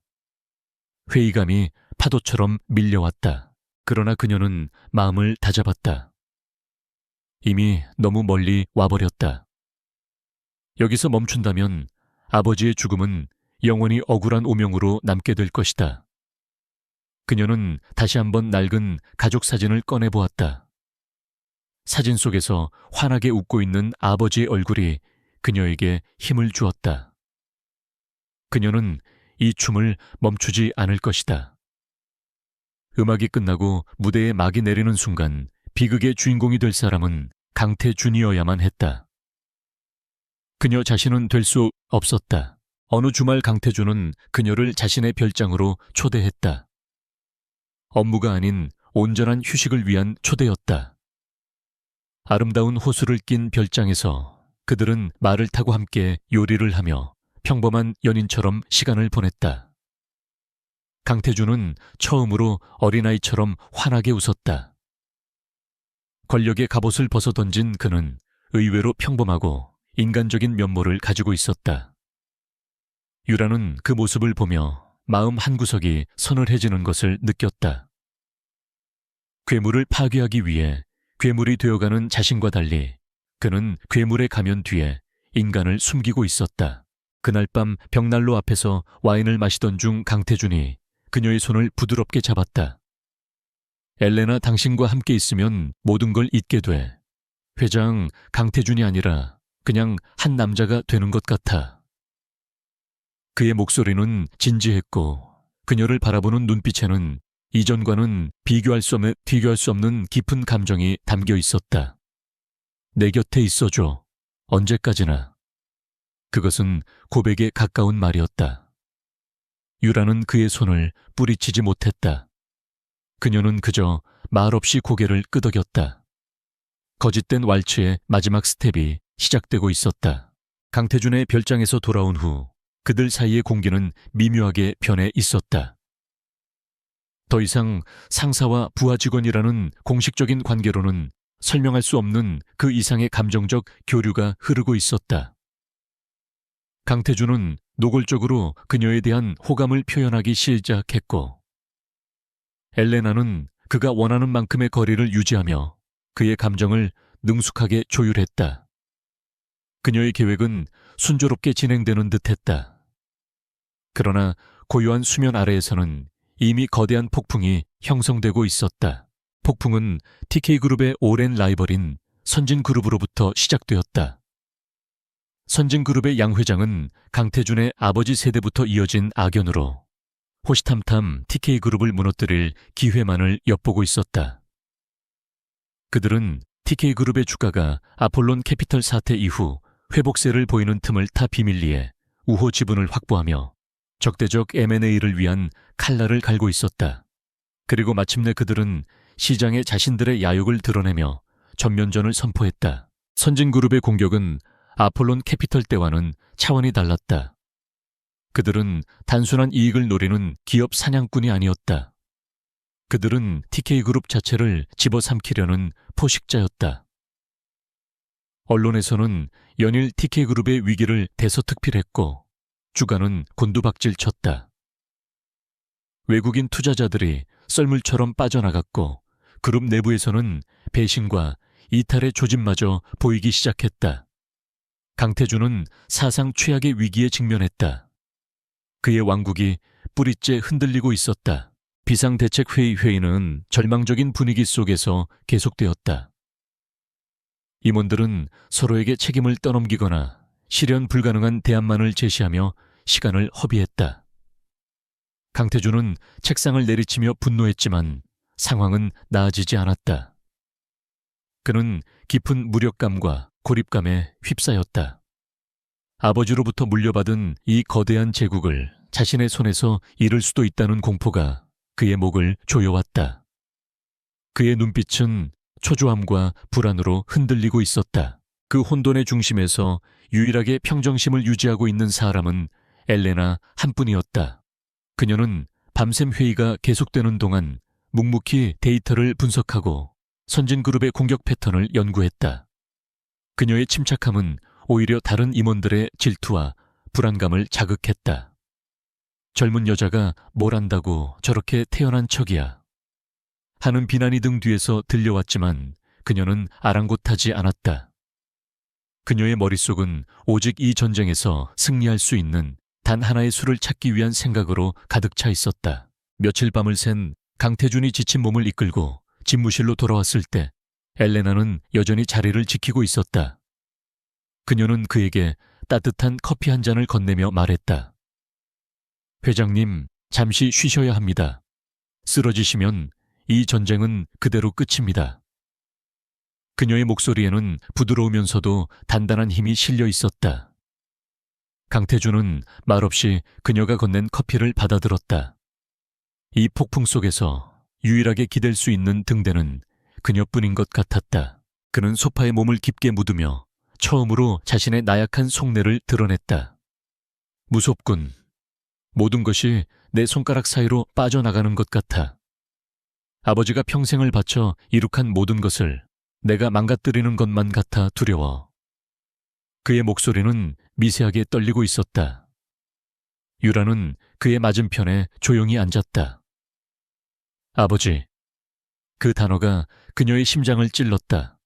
회의감이 파도처럼 밀려왔다. 그러나 그녀는 마음을 다잡았다. 이미 너무 멀리 와버렸다. 여기서 멈춘다면 아버지의 죽음은 영원히 억울한 오명으로 남게 될 것이다. 그녀는 다시 한번 낡은 가족 사진을 꺼내보았다. 사진 속에서 환하게 웃고 있는 아버지의 얼굴이 그녀에게 힘을 주었다. 그녀는 이 춤을 멈추지 않을 것이다. 음악이 끝나고 무대에 막이 내리는 순간 비극의 주인공이 될 사람은 강태준이어야만 했다. 그녀 자신은 될 수 없었다. 어느 주말 강태준은 그녀를 자신의 별장으로 초대했다. 업무가 아닌 온전한 휴식을 위한 초대였다. 아름다운 호수를 낀 별장에서 그들은 말을 타고 함께 요리를 하며 평범한 연인처럼 시간을 보냈다. 강태준은 처음으로 어린아이처럼 환하게 웃었다. 권력의 갑옷을 벗어던진 그는 의외로 평범하고 인간적인 면모를 가지고 있었다. 유라는 그 모습을 보며 마음 한구석이 서늘해지는 것을 느꼈다. 괴물을 파괴하기 위해 괴물이 되어가는 자신과 달리 그는 괴물의 가면 뒤에 인간을 숨기고 있었다. 그날 밤 벽난로 앞에서 와인을 마시던 중 강태준이 그녀의 손을 부드럽게 잡았다. 엘레나, 당신과 함께 있으면 모든 걸 잊게 돼. 회장 강태준이 아니라 그냥 한 남자가 되는 것 같아. 그의 목소리는 진지했고 그녀를 바라보는 눈빛에는 이전과는 비교할 수 없는 깊은 감정이 담겨 있었다. 내 곁에 있어줘. 언제까지나. 그것은 고백에 가까운 말이었다. 유라는 그의 손을 뿌리치지 못했다. 그녀는 그저 말없이 고개를 끄덕였다. 거짓된 왈츠의 마지막 스텝이 시작되고 있었다. 강태준의 별장에서 돌아온 후 그들 사이의 공기는 미묘하게 변해 있었다. 더 이상 상사와 부하 직원이라는 공식적인 관계로는 설명할 수 없는 그 이상의 감정적 교류가 흐르고 있었다. 강태준은 노골적으로 그녀에 대한 호감을 표현하기 시작했고, 엘레나는 그가 원하는 만큼의 거리를 유지하며 그의 감정을 능숙하게 조율했다. 그녀의 계획은 순조롭게 진행되는 듯했다. 그러나 고요한 수면 아래에서는 이미 거대한 폭풍이 형성되고 있었다. 폭풍은 TK그룹의 오랜 라이벌인 선진그룹으로부터 시작되었다. 선진그룹의 양 회장은 강태준의 아버지 세대부터 이어진 악연으로 호시탐탐 TK그룹을 무너뜨릴 기회만을 엿보고 있었다. 그들은 TK그룹의 주가가 아폴론 캐피털 사태 이후 회복세를 보이는 틈을 타 비밀리에 우호 지분을 확보하며 적대적 M&A를 위한 칼날을 갈고 있었다. 그리고 마침내 그들은 시장에 자신들의 야욕을 드러내며 전면전을 선포했다. 선진그룹의 공격은 아폴론 캐피털 때와는 차원이 달랐다. 그들은 단순한 이익을 노리는 기업 사냥꾼이 아니었다. 그들은 TK그룹 자체를 집어삼키려는 포식자였다. 언론에서는 연일 TK그룹의 위기를 대서특필했고 주가는 곤두박질 쳤다. 외국인 투자자들이 썰물처럼 빠져나갔고 그룹 내부에서는 배신과 이탈의 조짐마저 보이기 시작했다. 강태준은 사상 최악의 위기에 직면했다. 그의 왕국이 뿌리째 흔들리고 있었다. 비상대책회의는 절망적인 분위기 속에서 계속되었다. 임원들은 서로에게 책임을 떠넘기거나 실현 불가능한 대안만을 제시하며 시간을 허비했다. 강태준은 책상을 내리치며 분노했지만 상황은 나아지지 않았다. 그는 깊은 무력감과 고립감에 휩싸였다. 아버지로부터 물려받은 이 거대한 제국을 자신의 손에서 잃을 수도 있다는 공포가 그의 목을 조여왔다. 그의 눈빛은 초조함과 불안으로 흔들리고 있었다. 그 혼돈의 중심에서 유일하게 평정심을 유지하고 있는 사람은 엘레나 한뿐이었다. 그녀는 밤샘 회의가 계속되는 동안 묵묵히 데이터를 분석하고 선진그룹의 공격 패턴을 연구했다. 그녀의 침착함은 오히려 다른 임원들의 질투와 불안감을 자극했다. 젊은 여자가 뭘 안다고 저렇게 태어난 척이야. 하는 비난이 등 뒤에서 들려왔지만 그녀는 아랑곳하지 않았다. 그녀의 머릿속은 오직 이 전쟁에서 승리할 수 있는 단 하나의 수를 찾기 위한 생각으로 가득 차 있었다. 며칠 밤을 샌 강태준이 지친 몸을 이끌고 집무실로 돌아왔을 때 엘레나는 여전히 자리를 지키고 있었다. 그녀는 그에게 따뜻한 커피 한 잔을 건네며 말했다. 회장님, 잠시 쉬셔야 합니다. 쓰러지시면 이 전쟁은 그대로 끝입니다. 그녀의 목소리에는 부드러우면서도 단단한 힘이 실려 있었다. 강태준은 말없이 그녀가 건넨 커피를 받아들었다. 이 폭풍 속에서 유일하게 기댈 수 있는 등대는 그녀뿐인 것 같았다. 그는 소파에 몸을 깊게 묻으며 처음으로 자신의 나약한 속내를 드러냈다. 무섭군. 모든 것이 내 손가락 사이로 빠져나가는 것 같아. 아버지가 평생을 바쳐 이룩한 모든 것을 내가 망가뜨리는 것만 같아 두려워. 그의 목소리는 미세하게 떨리고 있었다. 유라는 그의 맞은편에 조용히 앉았다. 아버지. 그 단어가 그녀의 심장을 찔렀다.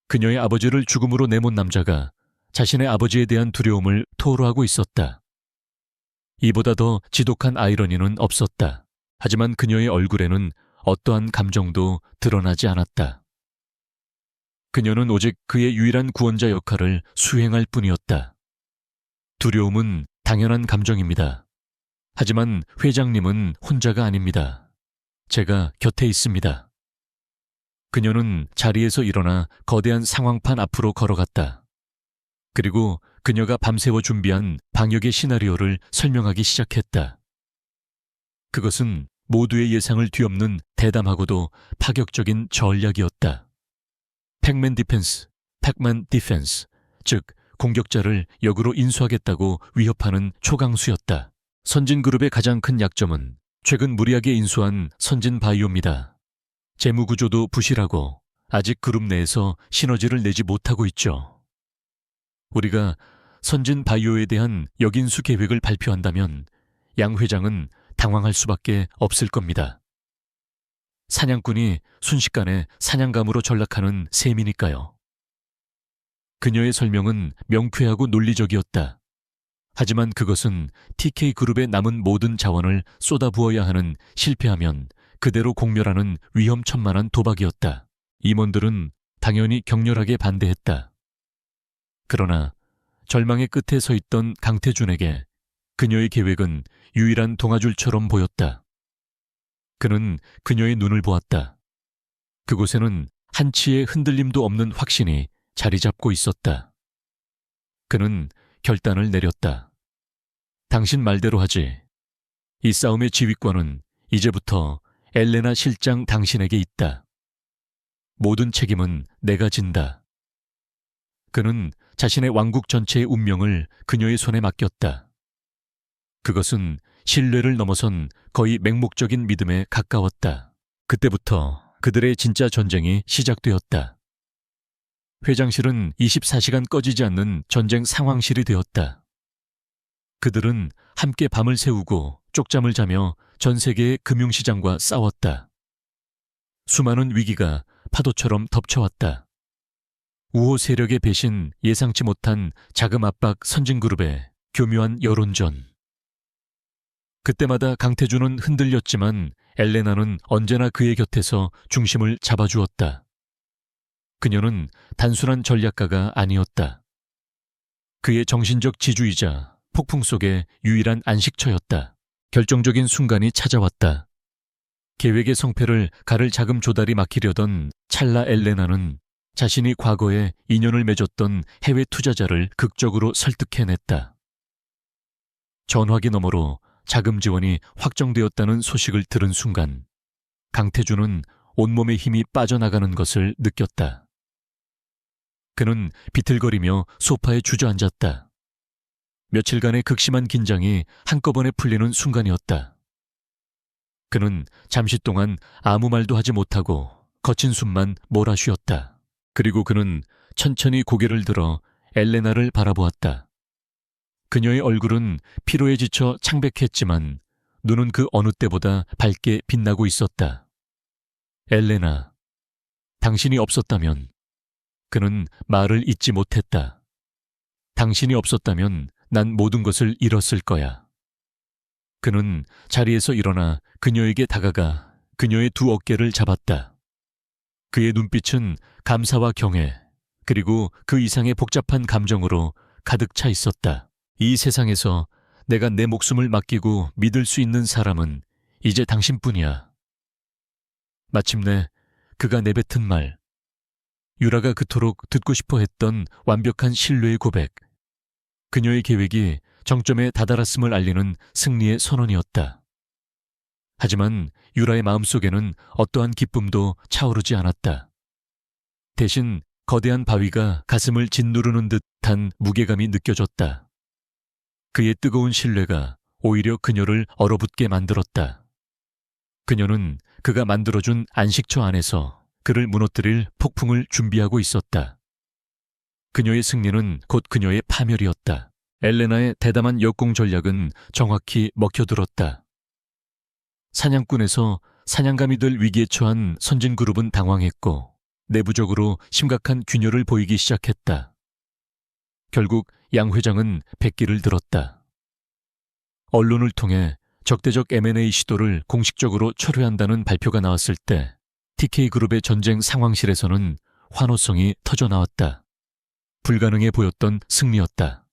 그녀의 아버지를 죽음으로 내몬 남자가 자신의 아버지에 대한 두려움을 토로하고 있었다. 이보다 더 지독한 아이러니는 없었다. 하지만 그녀의 얼굴에는 어떠한 감정도 드러나지 않았다. 그녀는 오직 그의 유일한 구원자 역할을 수행할 뿐이었다. 두려움은 당연한 감정입니다. 하지만 회장님은 혼자가 아닙니다. 제가 곁에 있습니다. 그녀는 자리에서 일어나 거대한 상황판 앞으로 걸어갔다. 그리고 그녀가 밤새워 준비한 방역의 시나리오를 설명하기 시작했다. 그것은 모두의 예상을 뒤엎는 대담하고도 파격적인 전략이었다. 팩맨 디펜스, 팩만 디펜스, 즉 공격자를 역으로 인수하겠다고 위협하는 초강수였다. 선진그룹의 가장 큰 약점은 최근 무리하게 인수한 선진바이오입니다. 재무구조도 부실하고 아직 그룹 내에서 시너지를 내지 못하고 있죠. 우리가 선진바이오에 대한 역인수 계획을 발표한다면 양 회장은 당황할 수밖에 없을 겁니다. 사냥꾼이 순식간에 사냥감으로 전락하는 셈이니까요. 그녀의 설명은 명쾌하고 논리적이었다. 하지만 그것은 TK그룹의 남은 모든 자원을 쏟아부어야 하는, 실패하면 그대로 공멸하는 위험천만한 도박이었다. 임원들은 당연히 격렬하게 반대했다. 그러나 절망의 끝에 서 있던 강태준에게 그녀의 계획은 유일한 동아줄처럼 보였다. 그는 그녀의 눈을 보았다. 그곳에는 한치의 흔들림도 없는 확신이 자리 잡고 있었다. 그는 결단을 내렸다. 당신 말대로 하지. 이 싸움의 지휘권은 이제부터 엘레나 실장 당신에게 있다. 모든 책임은 내가 진다. 그는 자신의 왕국 전체의 운명을 그녀의 손에 맡겼다. 그것은 신뢰를 넘어선 거의 맹목적인 믿음에 가까웠다. 그때부터 그들의 진짜 전쟁이 시작되었다. 회장실은 24시간 꺼지지 않는 전쟁 상황실이 되었다. 그들은 함께 밤을 새우고 쪽잠을 자며 전 세계의 금융시장과 싸웠다. 수많은 위기가 파도처럼 덮쳐왔다. 우호 세력의 배신, 예상치 못한 자금 압박, 선진그룹의 교묘한 여론전. 그때마다 강태준은 흔들렸지만 엘레나는 언제나 그의 곁에서 중심을 잡아주었다. 그녀는 단순한 전략가가 아니었다. 그의 정신적 지주이자 폭풍 속의 유일한 안식처였다. 결정적인 순간이 찾아왔다. 계획의 성패를 가를 자금 조달이 막히려던 찰나 엘레나는 자신이 과거에 인연을 맺었던 해외 투자자를 극적으로 설득해냈다. 전화기 너머로 자금 지원이 확정되었다는 소식을 들은 순간 강태준은 온몸의 힘이 빠져나가는 것을 느꼈다. 그는 비틀거리며 소파에 주저앉았다. 며칠간의 극심한 긴장이 한꺼번에 풀리는 순간이었다. 그는 잠시 동안 아무 말도 하지 못하고 거친 숨만 몰아쉬었다. 그리고 그는 천천히 고개를 들어 엘레나를 바라보았다. 그녀의 얼굴은 피로에 지쳐 창백했지만 눈은 그 어느 때보다 밝게 빛나고 있었다. 엘레나, 당신이 없었다면. 그는 말을 잇지 못했다. 당신이 없었다면 난 모든 것을 잃었을 거야. 그는 자리에서 일어나 그녀에게 다가가 그녀의 두 어깨를 잡았다. 그의 눈빛은 감사와 경애, 그리고 그 이상의 복잡한 감정으로 가득 차 있었다. 이 세상에서 내가 내 목숨을 맡기고 믿을 수 있는 사람은 이제 당신뿐이야. 마침내 그가 내뱉은 말, 유라가 그토록 듣고 싶어 했던 완벽한 신뢰의 고백. 그녀의 계획이 정점에 다다랐음을 알리는 승리의 선언이었다. 하지만 유라의 마음속에는 어떠한 기쁨도 차오르지 않았다. 대신 거대한 바위가 가슴을 짓누르는 듯한 무게감이 느껴졌다. 그의 뜨거운 신뢰가 오히려 그녀를 얼어붙게 만들었다. 그녀는 그가 만들어준 안식처 안에서 그를 무너뜨릴 폭풍을 준비하고 있었다. 그녀의 승리는 곧 그녀의 파멸이었다. 엘레나의 대담한 역공 전략은 정확히 먹혀들었다. 사냥꾼에서 사냥감이 될 위기에 처한 선진그룹은 당황했고 내부적으로 심각한 균열을 보이기 시작했다. 결국 양 회장은 백기를 들었다. 언론을 통해 적대적 M&A 시도를 공식적으로 철회한다는 발표가 나왔을 때 TK그룹의 전쟁 상황실에서는 환호성이 터져나왔다. 불가능해 보였던 승리였다.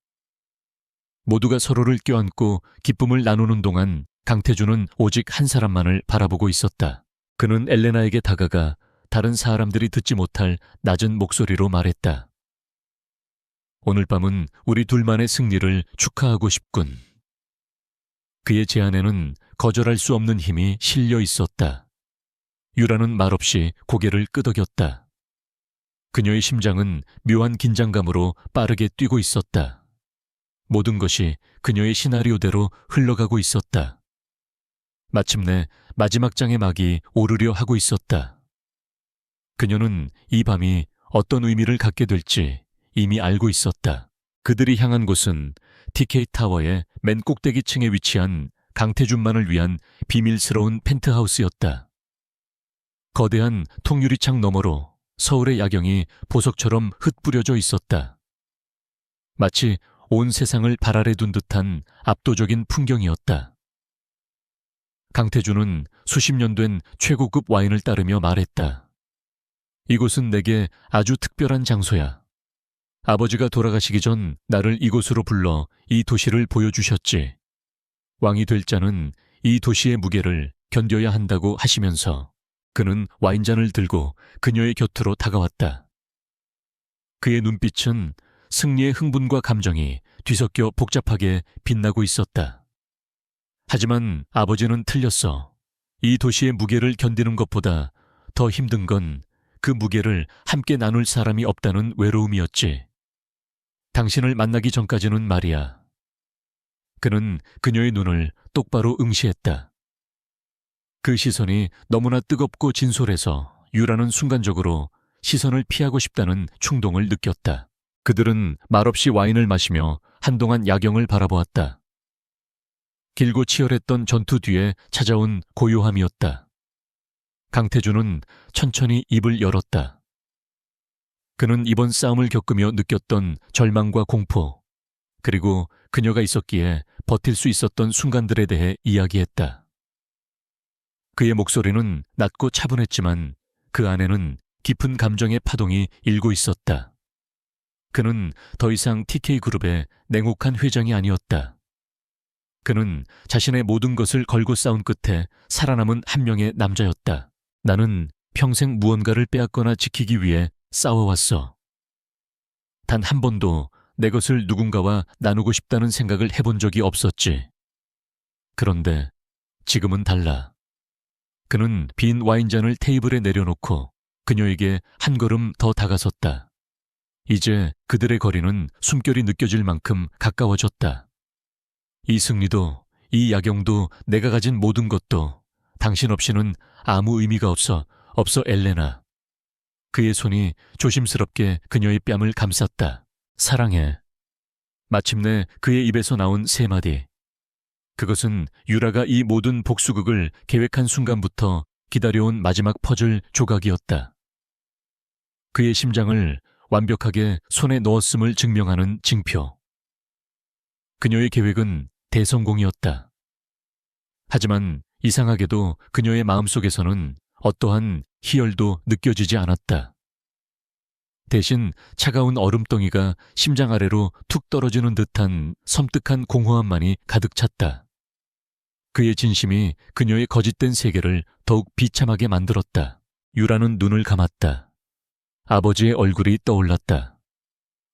모두가 서로를 껴안고 기쁨을 나누는 동안 강태준은 오직 한 사람만을 바라보고 있었다. 그는 엘레나에게 다가가 다른 사람들이 듣지 못할 낮은 목소리로 말했다. 오늘 밤은 우리 둘만의 승리를 축하하고 싶군. 그의 제안에는 거절할 수 없는 힘이 실려 있었다. 유라는 말없이 고개를 끄덕였다. 그녀의 심장은 묘한 긴장감으로 빠르게 뛰고 있었다. 모든 것이 그녀의 시나리오대로 흘러가고 있었다. 마침내 마지막 장의 막이 오르려 하고 있었다. 그녀는 이 밤이 어떤 의미를 갖게 될지 이미 알고 있었다. 그들이 향한 곳은 TK 타워의 맨 꼭대기층에 위치한 강태준만을 위한 비밀스러운 펜트하우스였다. 거대한 통유리창 너머로 서울의 야경이 보석처럼 흩뿌려져 있었다. 마치 온 세상을 발 아래 둔 듯한 압도적인 풍경이었다. 강태준은 수십 년 된 최고급 와인을 따르며 말했다. 이곳은 내게 아주 특별한 장소야. 아버지가 돌아가시기 전 나를 이곳으로 불러 이 도시를 보여주셨지. 왕이 될 자는 이 도시의 무게를 견뎌야 한다고 하시면서 그는 와인잔을 들고 그녀의 곁으로 다가왔다. 그의 눈빛은 승리의 흥분과 감정이 뒤섞여 복잡하게 빛나고 있었다. 하지만 아버지는 틀렸어. 이 도시의 무게를 견디는 것보다 더 힘든 건 그 무게를 함께 나눌 사람이 없다는 외로움이었지. 당신을 만나기 전까지는 말이야. 그는 그녀의 눈을 똑바로 응시했다. 그 시선이 너무나 뜨겁고 진솔해서 유라는 순간적으로 시선을 피하고 싶다는 충동을 느꼈다. 그들은 말없이 와인을 마시며 한동안 야경을 바라보았다. 길고 치열했던 전투 뒤에 찾아온 고요함이었다. 강태준은 천천히 입을 열었다. 그는 이번 싸움을 겪으며 느꼈던 절망과 공포, 그리고 그녀가 있었기에 버틸 수 있었던 순간들에 대해 이야기했다. 그의 목소리는 낮고 차분했지만 그 안에는 깊은 감정의 파동이 일고 있었다. 그는 더 이상 TK그룹의 냉혹한 회장이 아니었다. 그는 자신의 모든 것을 걸고 싸운 끝에 살아남은 한 명의 남자였다. 나는 평생 무언가를 빼앗거나 지키기 위해 싸워왔어. 단 한 번도 내 것을 누군가와 나누고 싶다는 생각을 해본 적이 없었지. 그런데 지금은 달라. 그는 빈 와인잔을 테이블에 내려놓고 그녀에게 한 걸음 더 다가섰다. 이제 그들의 거리는 숨결이 느껴질 만큼 가까워졌다. 이 승리도, 이 야경도, 내가 가진 모든 것도 당신 없이는 아무 의미가 없어 엘레나. 그의 손이 조심스럽게 그녀의 뺨을 감쌌다. 사랑해. 마침내 그의 입에서 나온 세 마디. 그것은 유라가 이 모든 복수극을 계획한 순간부터 기다려온 마지막 퍼즐 조각이었다. 그의 심장을 완벽하게 손에 넣었음을 증명하는 징표. 그녀의 계획은 대성공이었다. 하지만 이상하게도 그녀의 마음속에서는 어떠한 희열도 느껴지지 않았다. 대신 차가운 얼음덩이가 심장 아래로 툭 떨어지는 듯한 섬뜩한 공허함만이 가득 찼다. 그의 진심이 그녀의 거짓된 세계를 더욱 비참하게 만들었다. 유라는 눈을 감았다. 아버지의 얼굴이 떠올랐다.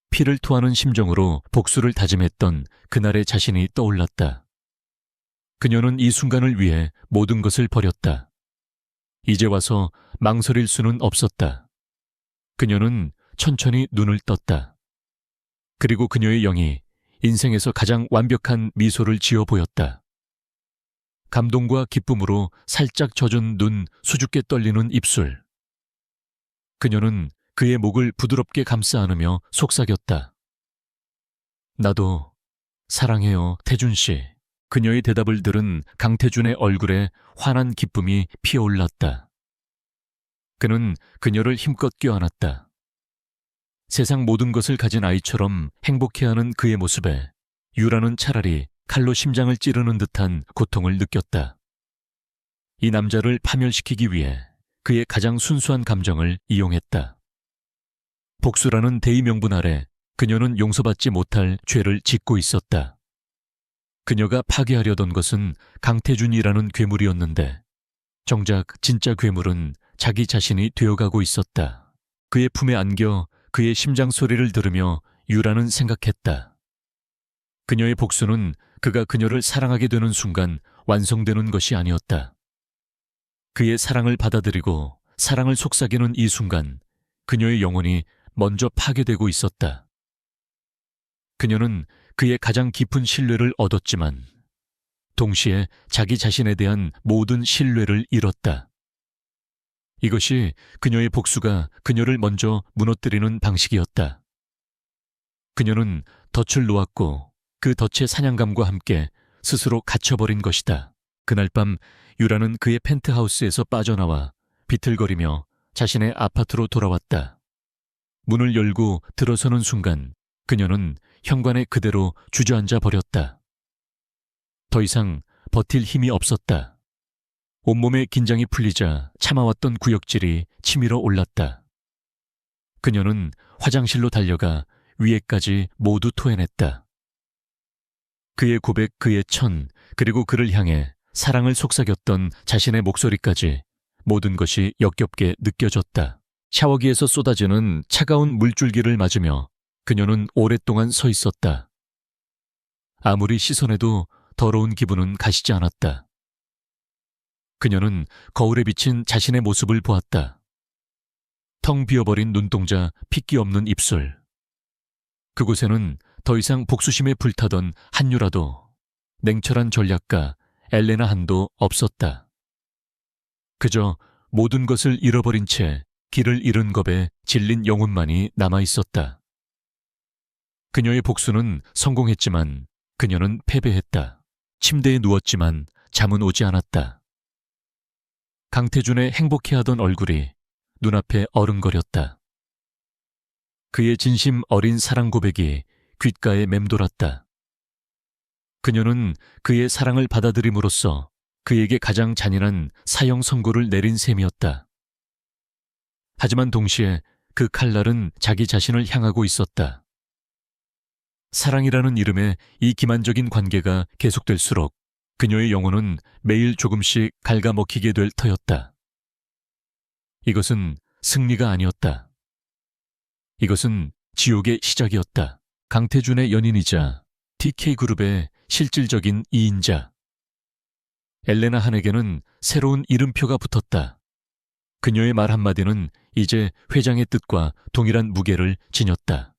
피를 토하는 심정으로 복수를 다짐했던 그날의 자신이 떠올랐다. 그녀는 이 순간을 위해 모든 것을 버렸다. 이제 와서 망설일 수는 없었다. 그녀는 천천히 눈을 떴다. 그리고 그녀의 영이 인생에서 가장 완벽한 미소를 지어 보였다. 감동과 기쁨으로 살짝 젖은 눈, 수줍게 떨리는 입술. 그녀는 그의 목을 부드럽게 감싸 안으며 속삭였다. 나도 사랑해요, 태준 씨. 그녀의 대답을 들은 강태준의 얼굴에 환한 기쁨이 피어올랐다. 그는 그녀를 힘껏 껴안았다. 세상 모든 것을 가진 아이처럼 행복해하는 그의 모습에 유라는 차라리 칼로 심장을 찌르는 듯한 고통을 느꼈다. 이 남자를 파멸시키기 위해 그의 가장 순수한 감정을 이용했다. 복수라는 대의 명분 아래 그녀는 용서받지 못할 죄를 짓고 있었다. 그녀가 파괴하려던 것은 강태준이라는 괴물이었는데 정작 진짜 괴물은 자기 자신이 되어가고 있었다. 그의 품에 안겨 그의 심장 소리를 들으며 유라는 생각했다. 그녀의 복수는 그가 그녀를 사랑하게 되는 순간 완성되는 것이 아니었다. 그의 사랑을 받아들이고 사랑을 속삭이는 이 순간 그녀의 영혼이 먼저 파괴되고 있었다. 그녀는 그의 가장 깊은 신뢰를 얻었지만 동시에 자기 자신에 대한 모든 신뢰를 잃었다. 이것이 그녀의 복수가 그녀를 먼저 무너뜨리는 방식이었다. 그녀는 덫을 놓았고 그 덫의 사냥감과 함께 스스로 갇혀버린 것이다. 그날 밤 유라는 그의 펜트하우스에서 빠져나와 비틀거리며 자신의 아파트로 돌아왔다. 문을 열고 들어서는 순간 그녀는 현관에 그대로 주저앉아 버렸다. 더 이상 버틸 힘이 없었다. 온몸의 긴장이 풀리자 참아왔던 구역질이 치밀어 올랐다. 그녀는 화장실로 달려가 위에까지 모두 토해냈다. 그의 고백, 그의 천, 그리고 그를 향해 사랑을 속삭였던 자신의 목소리까지 모든 것이 역겹게 느껴졌다. 샤워기에서 쏟아지는 차가운 물줄기를 맞으며 그녀는 오랫동안 서 있었다. 아무리 씻어내도 더러운 기분은 가시지 않았다. 그녀는 거울에 비친 자신의 모습을 보았다. 텅 비어버린 눈동자, 핏기 없는 입술. 그곳에는 더 이상 복수심에 불타던 한유라도, 냉철한 전략가 엘레나 한도 없었다. 그저 모든 것을 잃어버린 채 길을 잃은 겁에 질린 영혼만이 남아있었다. 그녀의 복수는 성공했지만 그녀는 패배했다. 침대에 누웠지만 잠은 오지 않았다. 강태준의 행복해하던 얼굴이 눈앞에 어른거렸다. 그의 진심 어린 사랑 고백이 귓가에 맴돌았다. 그녀는 그의 사랑을 받아들임으로써 그에게 가장 잔인한 사형 선고를 내린 셈이었다. 하지만 동시에 그 칼날은 자기 자신을 향하고 있었다. 사랑이라는 이름의 이 기만적인 관계가 계속될수록 그녀의 영혼은 매일 조금씩 갉아먹히게 될 터였다. 이것은 승리가 아니었다. 이것은 지옥의 시작이었다. 강태준의 연인이자 TK그룹의 실질적인 이인자. 엘레나 한에게는 새로운 이름표가 붙었다. 그녀의 말 한마디는 이제 회장의 뜻과 동일한 무게를 지녔다.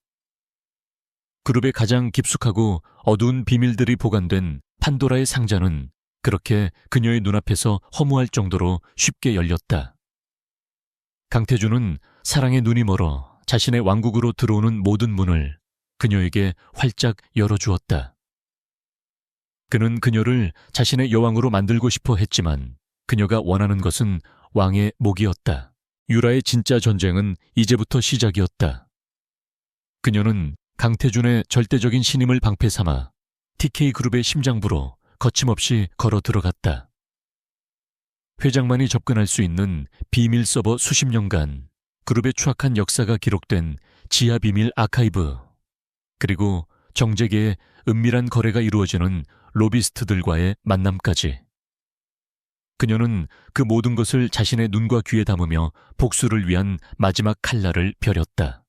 그룹의 가장 깊숙하고 어두운 비밀들이 보관된 판도라의 상자는 그렇게 그녀의 눈앞에서 허무할 정도로 쉽게 열렸다. 강태준은 사랑의 눈이 멀어 자신의 왕국으로 들어오는 모든 문을 그녀에게 활짝 열어주었다. 그는 그녀를 자신의 여왕으로 만들고 싶어 했지만 그녀가 원하는 것은 왕의 목이었다. 유라의 진짜 전쟁은 이제부터 시작이었다. 그녀는 강태준의 절대적인 신임을 방패 삼아 TK그룹의 심장부로 거침없이 걸어 들어갔다. 회장만이 접근할 수 있는 비밀 서버 수십 년간 그룹의 추악한 역사가 기록된 지하 비밀 아카이브, 그리고 정재계의 은밀한 거래가 이루어지는 로비스트들과의 만남까지. 그녀는 그 모든 것을 자신의 눈과 귀에 담으며 복수를 위한 마지막 칼날을 벼렸다.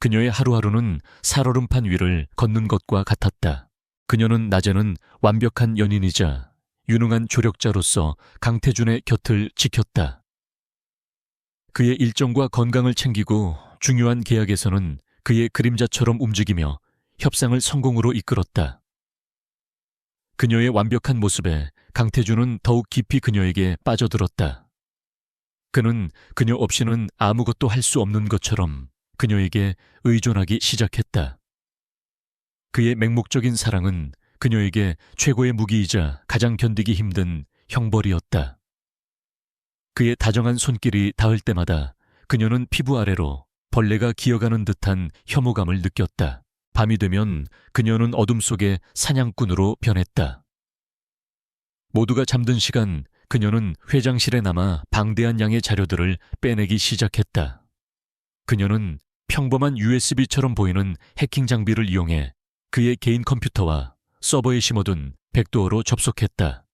그녀의 하루하루는 살얼음판 위를 걷는 것과 같았다. 그녀는 낮에는 완벽한 연인이자 유능한 조력자로서 강태준의 곁을 지켰다. 그의 일정과 건강을 챙기고 중요한 계약에서는 그의 그림자처럼 움직이며 협상을 성공으로 이끌었다. 그녀의 완벽한 모습에 강태준은 더욱 깊이 그녀에게 빠져들었다. 그는 그녀 없이는 아무것도 할 수 없는 것처럼 그녀에게 의존하기 시작했다. 그의 맹목적인 사랑은 그녀에게 최고의 무기이자 가장 견디기 힘든 형벌이었다. 그의 다정한 손길이 닿을 때마다 그녀는 피부 아래로 벌레가 기어가는 듯한 혐오감을 느꼈다. 밤이 되면 그녀는 어둠 속의 사냥꾼으로 변했다. 모두가 잠든 시간 그녀는 회장실에 남아 방대한 양의 자료들을 빼내기 시작했다. 그녀는 평범한 USB처럼 보이는 해킹 장비를 이용해 그의 개인 컴퓨터와 서버에 심어둔 백도어로 접속했다.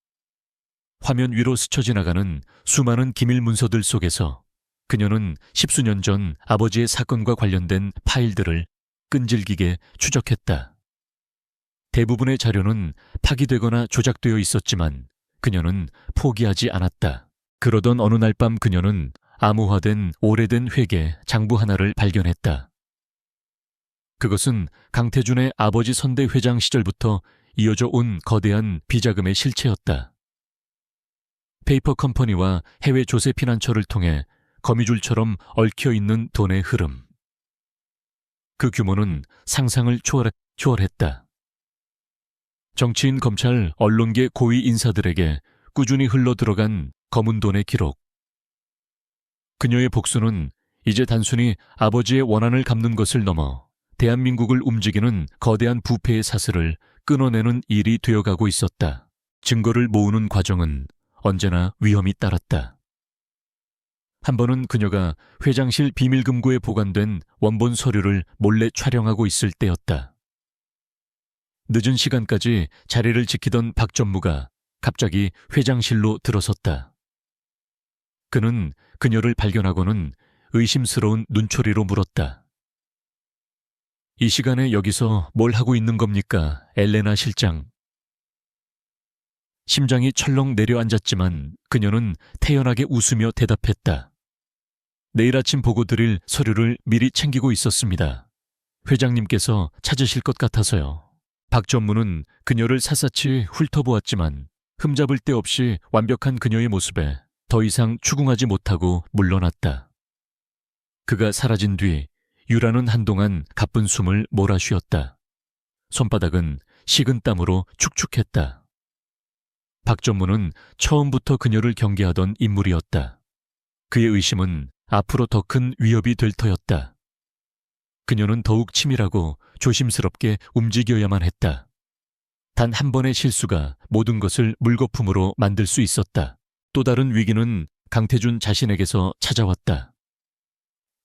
화면 위로 스쳐 지나가는 수많은 기밀 문서들 속에서 그녀는 십수년 전 아버지의 사건과 관련된 파일들을 끈질기게 추적했다. 대부분의 자료는 파기되거나 조작되어 있었지만 그녀는 포기하지 않았다. 그러던 어느 날 밤 그녀는 암호화된 오래된 회계 장부 하나를 발견했다. 그것은 강태준의 아버지 선대 회장 시절부터 이어져 온 거대한 비자금의 실체였다. 페이퍼 컴퍼니와 해외 조세 피난처를 통해 거미줄처럼 얽혀있는 돈의 흐름. 그 규모는 상상을 초월했다. 정치인, 검찰, 언론계 고위 인사들에게 꾸준히 흘러들어간 검은 돈의 기록. 그녀의 복수는 이제 단순히 아버지의 원한을 갚는 것을 넘어 대한민국을 움직이는 거대한 부패의 사슬을 끊어내는 일이 되어가고 있었다. 증거를 모으는 과정은 언제나 위험이 따랐다. 한 번은 그녀가 회장실 비밀금고에 보관된 원본 서류를 몰래 촬영하고 있을 때였다. 늦은 시간까지 자리를 지키던 박 전무가 갑자기 회장실로 들어섰다. 그는 그녀를 발견하고는 의심스러운 눈초리로 물었다. 이 시간에 여기서 뭘 하고 있는 겁니까, 엘레나 실장? 심장이 철렁 내려앉았지만 그녀는 태연하게 웃으며 대답했다. 내일 아침 보고 드릴 서류를 미리 챙기고 있었습니다. 회장님께서 찾으실 것 같아서요. 박 전무는 그녀를 샅샅이 훑어보았지만 흠잡을 데 없이 완벽한 그녀의 모습에 더 이상 추궁하지 못하고 물러났다. 그가 사라진 뒤 유라는 한동안 가쁜 숨을 몰아쉬었다. 손바닥은 식은 땀으로 축축했다. 박 전무는 처음부터 그녀를 경계하던 인물이었다. 그의 의심은 앞으로 더 큰 위협이 될 터였다. 그녀는 더욱 치밀하고 조심스럽게 움직여야만 했다. 단 한 번의 실수가 모든 것을 물거품으로 만들 수 있었다. 또 다른 위기는 강태준 자신에게서 찾아왔다.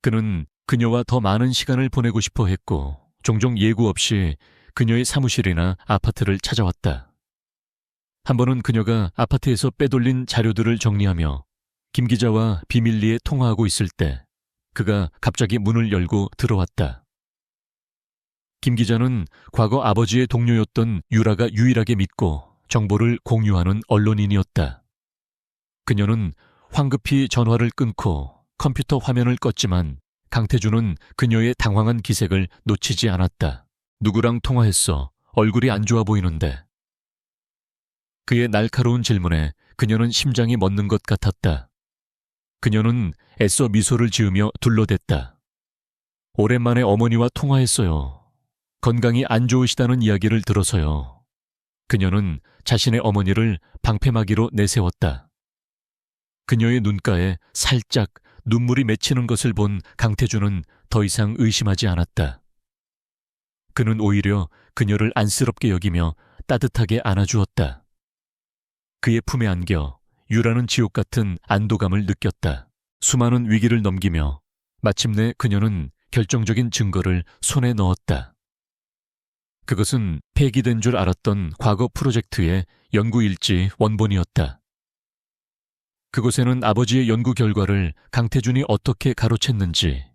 그는 그녀와 더 많은 시간을 보내고 싶어 했고 종종 예고 없이 그녀의 사무실이나 아파트를 찾아왔다. 한 번은 그녀가 아파트에서 빼돌린 자료들을 정리하며 김 기자와 비밀리에 통화하고 있을 때 그가 갑자기 문을 열고 들어왔다. 김 기자는 과거 아버지의 동료였던 유라가 유일하게 믿고 정보를 공유하는 언론인이었다. 그녀는 황급히 전화를 끊고 컴퓨터 화면을 껐지만 강태준은 그녀의 당황한 기색을 놓치지 않았다. 누구랑 통화했어? 얼굴이 안 좋아 보이는데. 그의 날카로운 질문에 그녀는 심장이 멎는 것 같았다. 그녀는 애써 미소를 지으며 둘러댔다. 오랜만에 어머니와 통화했어요. 건강이 안 좋으시다는 이야기를 들어서요. 그녀는 자신의 어머니를 방패막이로 내세웠다. 그녀의 눈가에 살짝 눈물이 맺히는 것을 본 강태준은 더 이상 의심하지 않았다. 그는 오히려 그녀를 안쓰럽게 여기며 따뜻하게 안아주었다. 그의 품에 안겨 유라는 지옥 같은 안도감을 느꼈다. 수많은 위기를 넘기며 마침내 그녀는 결정적인 증거를 손에 넣었다. 그것은 폐기된 줄 알았던 과거 프로젝트의 연구일지 원본이었다. 그곳에는 아버지의 연구 결과를 강태준이 어떻게 가로챘는지,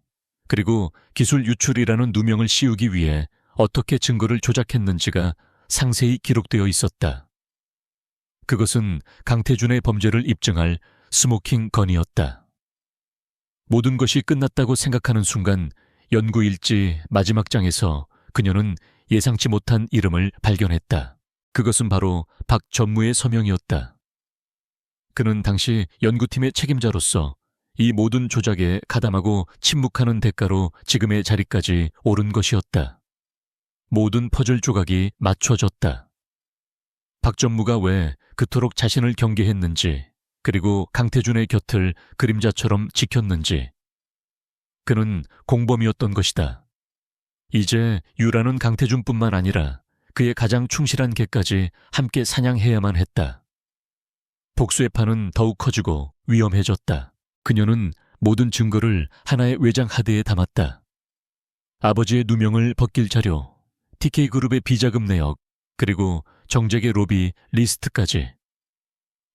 그리고 기술 유출이라는 누명을 씌우기 위해 어떻게 증거를 조작했는지가 상세히 기록되어 있었다. 그것은 강태준의 범죄를 입증할 스모킹 건이었다. 모든 것이 끝났다고 생각하는 순간 연구일지 마지막 장에서 그녀는 예상치 못한 이름을 발견했다. 그것은 바로 박 전무의 서명이었다. 그는 당시 연구팀의 책임자로서 이 모든 조작에 가담하고 침묵하는 대가로 지금의 자리까지 오른 것이었다. 모든 퍼즐 조각이 맞춰졌다. 박 전무가 왜 그토록 자신을 경계했는지, 그리고 강태준의 곁을 그림자처럼 지켰는지. 그는 공범이었던 것이다. 이제 유라는 강태준뿐만 아니라 그의 가장 충실한 개까지 함께 사냥해야만 했다. 복수의 판은 더욱 커지고 위험해졌다. 그녀는 모든 증거를 하나의 외장 하드에 담았다. 아버지의 누명을 벗길 자료, TK그룹의 비자금 내역, 그리고 정재계 로비 리스트까지.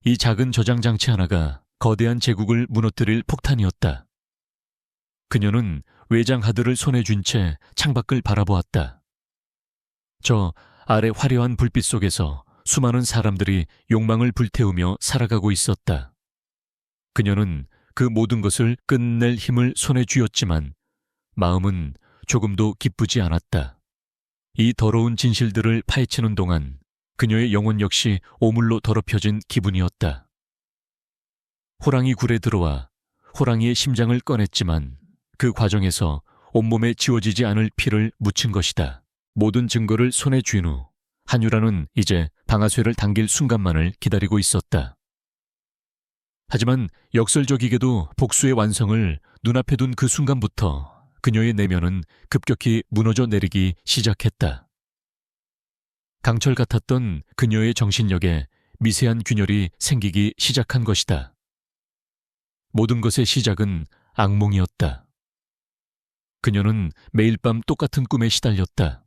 이 작은 저장 장치 하나가 거대한 제국을 무너뜨릴 폭탄이었다. 그녀는 외장 하드를 손에 쥔 채 창밖을 바라보았다. 저 아래 화려한 불빛 속에서 수많은 사람들이 욕망을 불태우며 살아가고 있었다. 그녀는 그 모든 것을 끝낼 힘을 손에 쥐었지만 마음은 조금도 기쁘지 않았다. 이 더러운 진실들을 파헤치는 동안 그녀의 영혼 역시 오물로 더럽혀진 기분이었다. 호랑이 굴에 들어와 호랑이의 심장을 꺼냈지만 그 과정에서 온몸에 지워지지 않을 피를 묻힌 것이다. 모든 증거를 손에 쥔 후 한유라는 이제 방아쇠를 당길 순간만을 기다리고 있었다. 하지만 역설적이게도 복수의 완성을 눈앞에 둔 그 순간부터 그녀의 내면은 급격히 무너져 내리기 시작했다. 강철 같았던 그녀의 정신력에 미세한 균열이 생기기 시작한 것이다. 모든 것의 시작은 악몽이었다. 그녀는 매일 밤 똑같은 꿈에 시달렸다.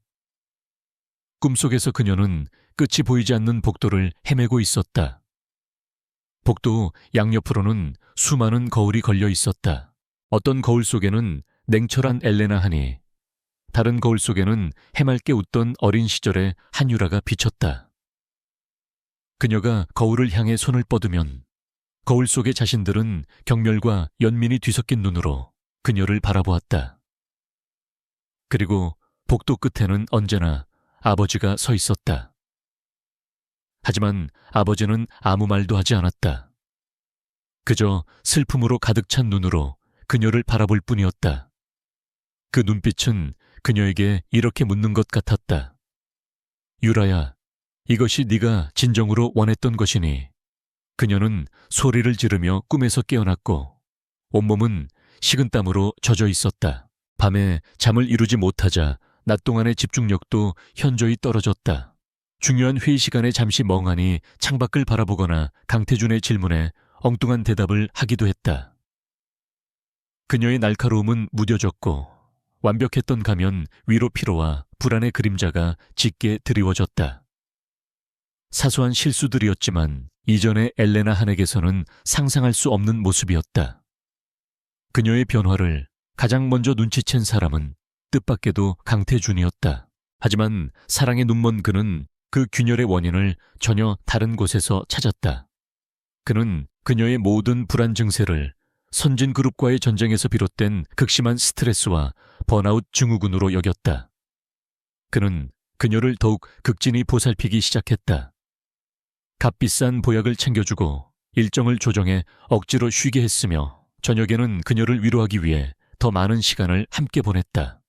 꿈속에서 그녀는 끝이 보이지 않는 복도를 헤매고 있었다. 복도 양옆으로는 수많은 거울이 걸려 있었다. 어떤 거울 속에는 냉철한 엘레나 하니, 다른 거울 속에는 해맑게 웃던 어린 시절의 한유라가 비쳤다. 그녀가 거울을 향해 손을 뻗으면 거울 속의 자신들은 경멸과 연민이 뒤섞인 눈으로 그녀를 바라보았다. 그리고 복도 끝에는 언제나 아버지가 서 있었다. 하지만 아버지는 아무 말도 하지 않았다. 그저 슬픔으로 가득 찬 눈으로 그녀를 바라볼 뿐이었다. 그 눈빛은 그녀에게 이렇게 묻는 것 같았다. 유라야, 이것이 네가 진정으로 원했던 것이니? 그녀는 소리를 지르며 꿈에서 깨어났고 온몸은 식은땀으로 젖어 있었다. 밤에 잠을 이루지 못하자 낮 동안의 집중력도 현저히 떨어졌다. 중요한 회의 시간에 잠시 멍하니 창밖을 바라보거나 강태준의 질문에 엉뚱한 대답을 하기도 했다. 그녀의 날카로움은 무뎌졌고 완벽했던 가면 위로 피로와 불안의 그림자가 짙게 드리워졌다. 사소한 실수들이었지만 이전의 엘레나 한에게서는 상상할 수 없는 모습이었다. 그녀의 변화를 가장 먼저 눈치챈 사람은 뜻밖에도 강태준이었다. 하지만 사랑에 눈먼 그는 그 균열의 원인을 전혀 다른 곳에서 찾았다. 그는 그녀의 모든 불안 증세를 선진그룹과의 전쟁에서 비롯된 극심한 스트레스와 번아웃 증후군으로 여겼다. 그는 그녀를 더욱 극진히 보살피기 시작했다. 값비싼 보약을 챙겨주고 일정을 조정해 억지로 쉬게 했으며 저녁에는 그녀를 위로하기 위해 더 많은 시간을 함께 보냈다.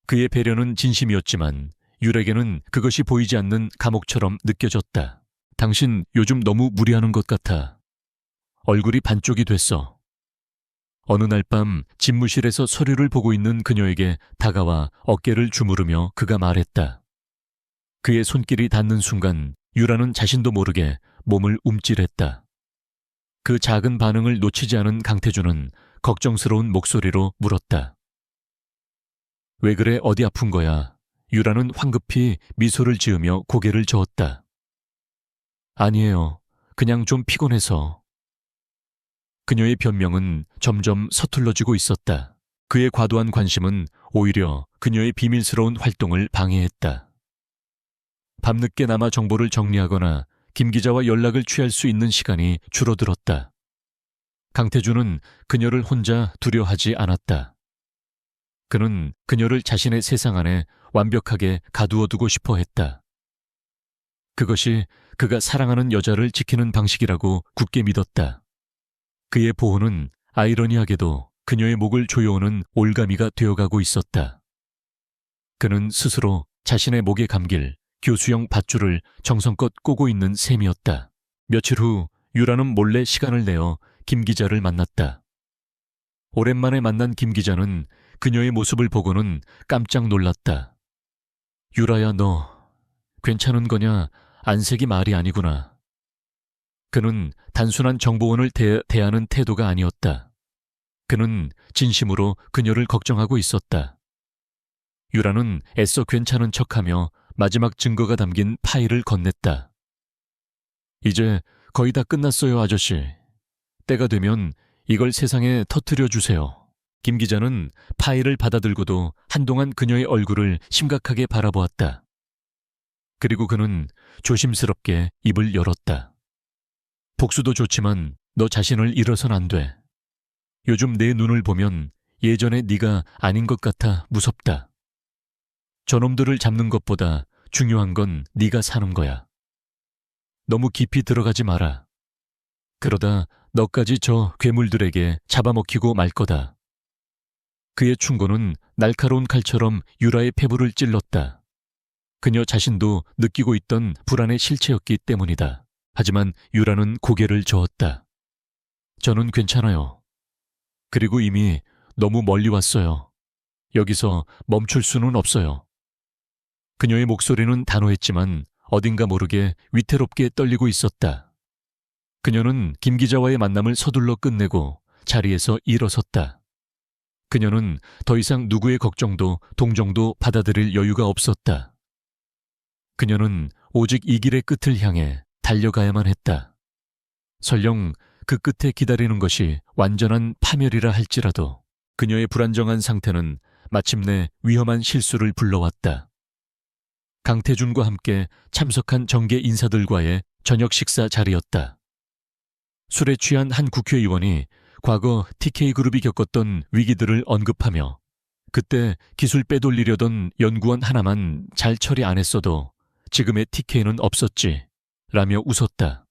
그의 배려는 진심이었지만 유라에게는 그것이 보이지 않는 감옥처럼 느껴졌다. 당신 요즘 너무 무리하는 것 같아. 얼굴이 반쪽이 됐어. 어느 날 밤 집무실에서 서류를 보고 있는 그녀에게 다가와 어깨를 주무르며 그가 말했다. 그의 손길이 닿는 순간 유라는 자신도 모르게 몸을 움찔했다. 그 작은 반응을 놓치지 않은 강태준은 걱정스러운 목소리로 물었다. 왜 그래, 어디 아픈 거야? 유라는 황급히 미소를 지으며 고개를 저었다. 아니에요. 그냥 좀 피곤해서. 그녀의 변명은 점점 서툴러지고 있었다. 그의 과도한 관심은 오히려 그녀의 비밀스러운 활동을 방해했다. 밤늦게 남아 정보를 정리하거나 김 기자와 연락을 취할 수 있는 시간이 줄어들었다. 강태준은 그녀를 혼자 두려워하지 않았다. 그는 그녀를 자신의 세상 안에 완벽하게 가두어두고 싶어 했다. 그것이 그가 사랑하는 여자를 지키는 방식이라고 굳게 믿었다. 그의 보호는 아이러니하게도 그녀의 목을 조여오는 올가미가 되어가고 있었다. 그는 스스로 자신의 목에 감길 교수형 밧줄을 정성껏 꼬고 있는 셈이었다. 며칠 후 유라는 몰래 시간을 내어 김 기자를 만났다. 오랜만에 만난 김 기자는 그녀의 모습을 보고는 깜짝 놀랐다. 유라야, 너 괜찮은 거냐? 안색이 말이 아니구나. 그는 단순한 정보원을 대하는 태도가 아니었다. 그는 진심으로 그녀를 걱정하고 있었다. 유라는 애써 괜찮은 척하며 마지막 증거가 담긴 파일을 건넸다. 이제 거의 다 끝났어요, 아저씨. 때가 되면 이걸 세상에 터뜨려 주세요. 김 기자는 파일을 받아들고도 한동안 그녀의 얼굴을 심각하게 바라보았다. 그리고 그는 조심스럽게 입을 열었다. 복수도 좋지만 너 자신을 잃어선 안 돼. 요즘 내 눈을 보면 예전의 네가 아닌 것 같아 무섭다. 저놈들을 잡는 것보다 중요한 건 네가 사는 거야. 너무 깊이 들어가지 마라. 그러다 너까지 저 괴물들에게 잡아먹히고 말 거다. 그의 충고는 날카로운 칼처럼 유라의 폐부를 찔렀다. 그녀 자신도 느끼고 있던 불안의 실체였기 때문이다. 하지만 유라는 고개를 저었다. 저는 괜찮아요. 그리고 이미 너무 멀리 왔어요. 여기서 멈출 수는 없어요. 그녀의 목소리는 단호했지만 어딘가 모르게 위태롭게 떨리고 있었다. 그녀는 김 기자와의 만남을 서둘러 끝내고 자리에서 일어섰다. 그녀는 더 이상 누구의 걱정도 동정도 받아들일 여유가 없었다. 그녀는 오직 이 길의 끝을 향해 달려가야만 했다. 설령 그 끝에 기다리는 것이 완전한 파멸이라 할지라도 그녀의 불안정한 상태는 마침내 위험한 실수를 불러왔다. 강태준과 함께 참석한 정계 인사들과의 저녁 식사 자리였다. 술에 취한 한 국회의원이 과거 TK그룹이 겪었던 위기들을 언급하며 그때 기술 빼돌리려던 연구원 하나만 잘 처리 안 했어도 지금의 TK는 없었지 라며 웃었다.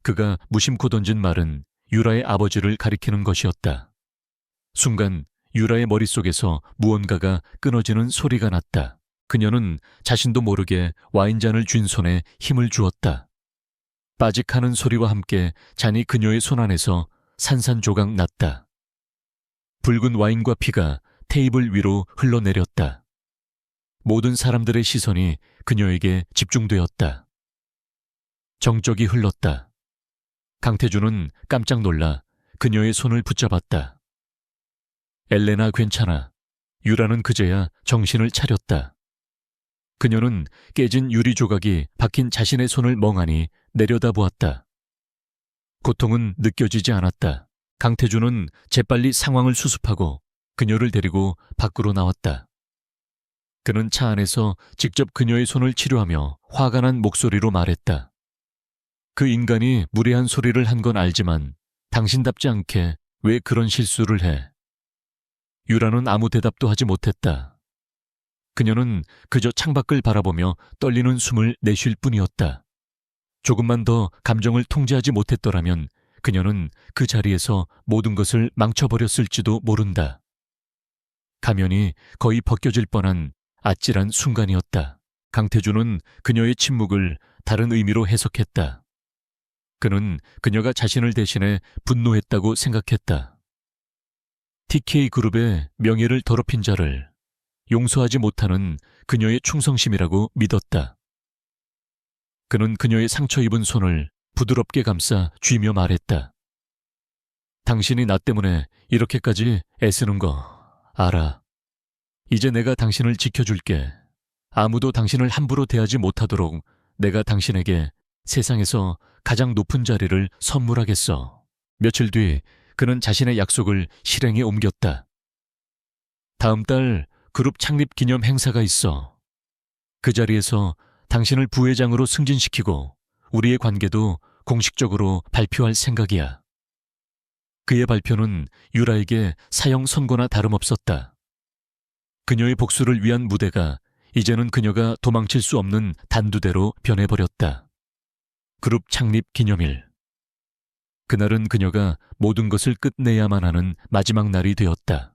그가 무심코 던진 말은 유라의 아버지를 가리키는 것이었다. 순간 유라의 머릿속에서 무언가가 끊어지는 소리가 났다. 그녀는 자신도 모르게 와인잔을 쥔 손에 힘을 주었다. 빠직하는 소리와 함께 잔이 그녀의 손 안에서 산산조각 났다. 붉은 와인과 피가 테이블 위로 흘러내렸다. 모든 사람들의 시선이 그녀에게 집중되었다. 정적이 흘렀다. 강태준은 깜짝 놀라 그녀의 손을 붙잡았다. 엘레나 괜찮아. 유라는 그제야 정신을 차렸다. 그녀는 깨진 유리 조각이 박힌 자신의 손을 멍하니 내려다보았다. 고통은 느껴지지 않았다. 강태준은 재빨리 상황을 수습하고 그녀를 데리고 밖으로 나왔다. 그는 차 안에서 직접 그녀의 손을 치료하며 화가 난 목소리로 말했다. 그 인간이 무례한 소리를 한 건 알지만 당신답지 않게 왜 그런 실수를 해? 유라는 아무 대답도 하지 못했다. 그녀는 그저 창밖을 바라보며 떨리는 숨을 내쉴 뿐이었다. 조금만 더 감정을 통제하지 못했더라면 그녀는 그 자리에서 모든 것을 망쳐버렸을지도 모른다. 가면이 거의 벗겨질 뻔한 아찔한 순간이었다. 강태준은 그녀의 침묵을 다른 의미로 해석했다. 그는 그녀가 자신을 대신해 분노했다고 생각했다. TK그룹의 명예를 더럽힌 자를 용서하지 못하는 그녀의 충성심이라고 믿었다. 그는 그녀의 상처 입은 손을 부드럽게 감싸 쥐며 말했다. 당신이 나 때문에 이렇게까지 애쓰는 거 알아. 이제 내가 당신을 지켜줄게. 아무도 당신을 함부로 대하지 못하도록 내가 당신에게 세상에서 가장 높은 자리를 선물하겠어. 며칠 뒤 그는 자신의 약속을 실행에 옮겼다. 다음 달 그룹 창립 기념 행사가 있어. 그 자리에서 당신을 부회장으로 승진시키고 우리의 관계도 공식적으로 발표할 생각이야. 그의 발표는 유라에게 사형 선고나 다름없었다. 그녀의 복수를 위한 무대가 이제는 그녀가 도망칠 수 없는 단두대로 변해버렸다. 그룹 창립 기념일. 그날은 그녀가 모든 것을 끝내야만 하는 마지막 날이 되었다.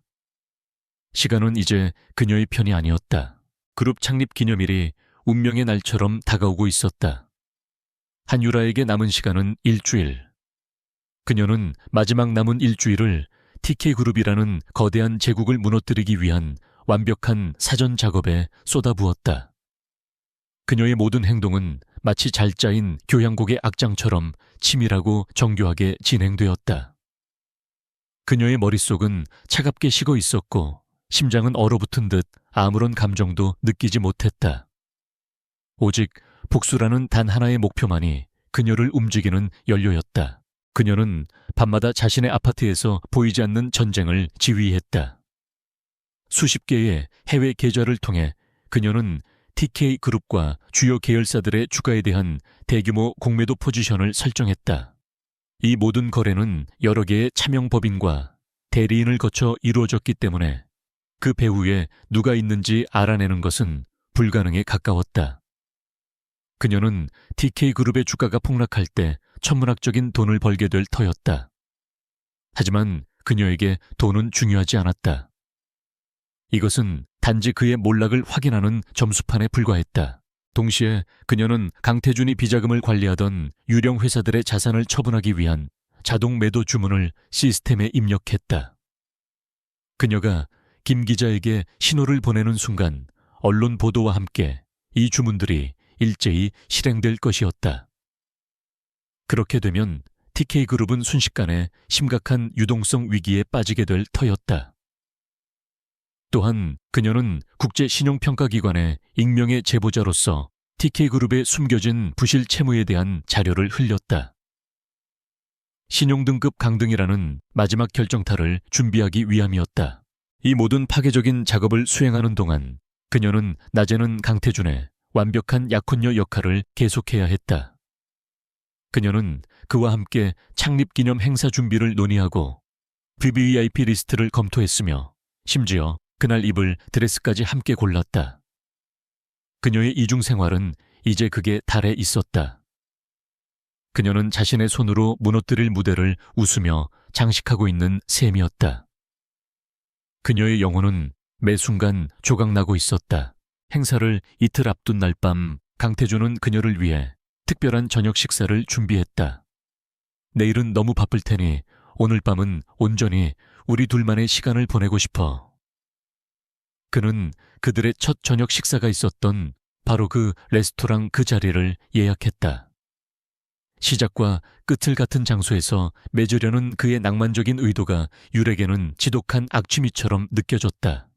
시간은 이제 그녀의 편이 아니었다. 그룹 창립 기념일이 운명의 날처럼 다가오고 있었다. 한유라에게 남은 시간은 일주일. 그녀는 마지막 남은 일주일을 TK그룹이라는 거대한 제국을 무너뜨리기 위한 완벽한 사전 작업에 쏟아부었다. 그녀의 모든 행동은 마치 잘 짜인 교향곡의 악장처럼 치밀하고 정교하게 진행되었다. 그녀의 머릿속은 차갑게 식어 있었고 심장은 얼어붙은 듯 아무런 감정도 느끼지 못했다. 오직 복수라는 단 하나의 목표만이 그녀를 움직이는 연료였다. 그녀는 밤마다 자신의 아파트에서 보이지 않는 전쟁을 지휘했다. 수십 개의 해외 계좌를 통해 그녀는 TK그룹과 주요 계열사들의 주가에 대한 대규모 공매도 포지션을 설정했다. 이 모든 거래는 여러 개의 차명 법인과 대리인을 거쳐 이루어졌기 때문에 그 배후에 누가 있는지 알아내는 것은 불가능에 가까웠다. 그녀는 TK그룹의 주가가 폭락할 때 천문학적인 돈을 벌게 될 터였다. 하지만 그녀에게 돈은 중요하지 않았다. 이것은 단지 그의 몰락을 확인하는 점수판에 불과했다. 동시에 그녀는 강태준이 비자금을 관리하던 유령 회사들의 자산을 처분하기 위한 자동 매도 주문을 시스템에 입력했다. 그녀가 김 기자에게 신호를 보내는 순간 언론 보도와 함께 이 주문들이 일제히 실행될 것이었다. 그렇게 되면 TK그룹은 순식간에 심각한 유동성 위기에 빠지게 될 터였다. 또한 그녀는 국제신용평가기관의 익명의 제보자로서 TK그룹에 숨겨진 부실 채무에 대한 자료를 흘렸다. 신용등급 강등이라는 마지막 결정타를 준비하기 위함이었다. 이 모든 파괴적인 작업을 수행하는 동안 그녀는 낮에는 강태준의 완벽한 약혼녀 역할을 계속해야 했다. 그녀는 그와 함께 창립기념 행사 준비를 논의하고 VVIP 리스트를 검토했으며 심지어 그날 입을 드레스까지 함께 골랐다. 그녀의 이중생활은 이제 그게 달에 있었다. 그녀는 자신의 손으로 무너뜨릴 무대를 웃으며 장식하고 있는 셈이었다. 그녀의 영혼은 매 순간 조각나고 있었다. 행사를 이틀 앞둔 날 밤 강태준은 그녀를 위해 특별한 저녁 식사를 준비했다. 내일은 너무 바쁠 테니 오늘 밤은 온전히 우리 둘만의 시간을 보내고 싶어. 그는 그들의 첫 저녁 식사가 있었던 바로 그 레스토랑 그 자리를 예약했다. 시작과 끝을 같은 장소에서 맺으려는 그의 낭만적인 의도가 율에게는 지독한 악취미처럼 느껴졌다.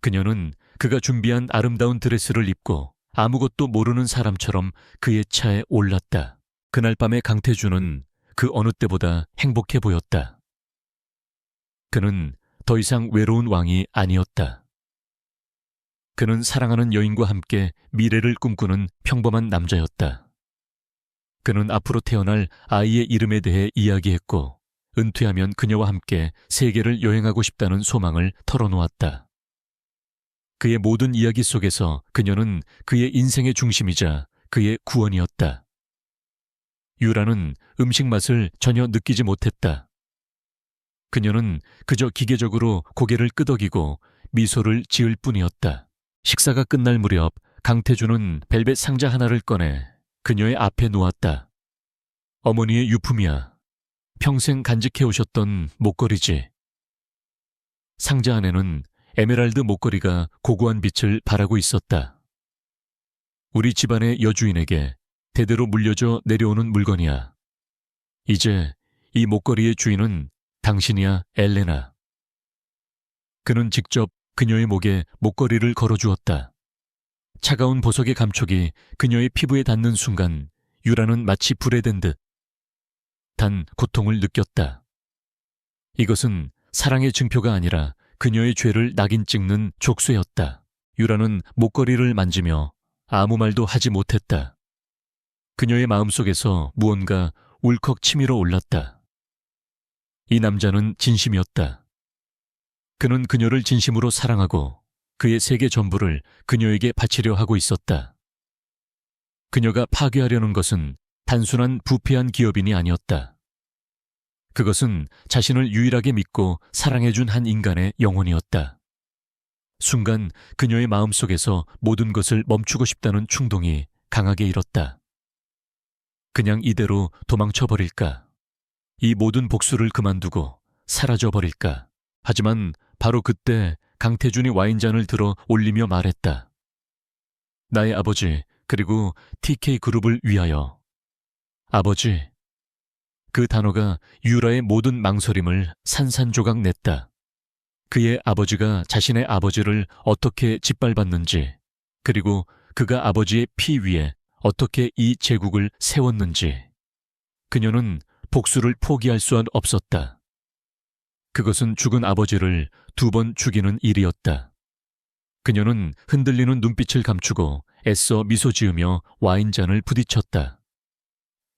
그녀는 그가 준비한 아름다운 드레스를 입고 아무것도 모르는 사람처럼 그의 차에 올랐다. 그날 밤의 강태준은 그 어느 때보다 행복해 보였다. 그는 더 이상 외로운 왕이 아니었다. 그는 사랑하는 여인과 함께 미래를 꿈꾸는 평범한 남자였다. 그는 앞으로 태어날 아이의 이름에 대해 이야기했고 은퇴하면 그녀와 함께 세계를 여행하고 싶다는 소망을 털어놓았다. 그의 모든 이야기 속에서 그녀는 그의 인생의 중심이자 그의 구원이었다. 유라는 음식 맛을 전혀 느끼지 못했다. 그녀는 그저 기계적으로 고개를 끄덕이고 미소를 지을 뿐이었다. 식사가 끝날 무렵 강태준은 벨벳 상자 하나를 꺼내 그녀의 앞에 놓았다. 어머니의 유품이야. 평생 간직해 오셨던 목걸이지. 상자 안에는 에메랄드 목걸이가 고고한 빛을 발하고 있었다. 우리 집안의 여주인에게 대대로 물려져 내려오는 물건이야. 이제 이 목걸이의 주인은 당신이야, 엘레나. 그는 직접 그녀의 목에 목걸이를 걸어주었다. 차가운 보석의 감촉이 그녀의 피부에 닿는 순간 유라는 마치 불에 댄 듯 단 고통을 느꼈다. 이것은 사랑의 증표가 아니라 그녀의 죄를 낙인 찍는 족쇄였다. 유라는 목걸이를 만지며 아무 말도 하지 못했다. 그녀의 마음속에서 무언가 울컥 치밀어 올랐다. 이 남자는 진심이었다. 그는 그녀를 진심으로 사랑하고 그의 세계 전부를 그녀에게 바치려 하고 있었다. 그녀가 파괴하려는 것은 단순한 부패한 기업인이 아니었다. 그것은 자신을 유일하게 믿고 사랑해준 한 인간의 영혼이었다. 순간 그녀의 마음속에서 모든 것을 멈추고 싶다는 충동이 강하게 일었다. 그냥 이대로 도망쳐버릴까? 이 모든 복수를 그만두고 사라져버릴까? 하지만 바로 그때 강태준이 와인잔을 들어 올리며 말했다. 나의 아버지 그리고 TK그룹을 위하여. 아버지. 그 단어가 유라의 모든 망설임을 산산조각 냈다. 그의 아버지가 자신의 아버지를 어떻게 짓밟았는지, 그리고 그가 아버지의 피 위에 어떻게 이 제국을 세웠는지. 그녀는 복수를 포기할 수 없었다. 그것은 죽은 아버지를 2번 죽이는 일이었다. 그녀는 흔들리는 눈빛을 감추고 애써 미소 지으며 와인잔을 부딪혔다.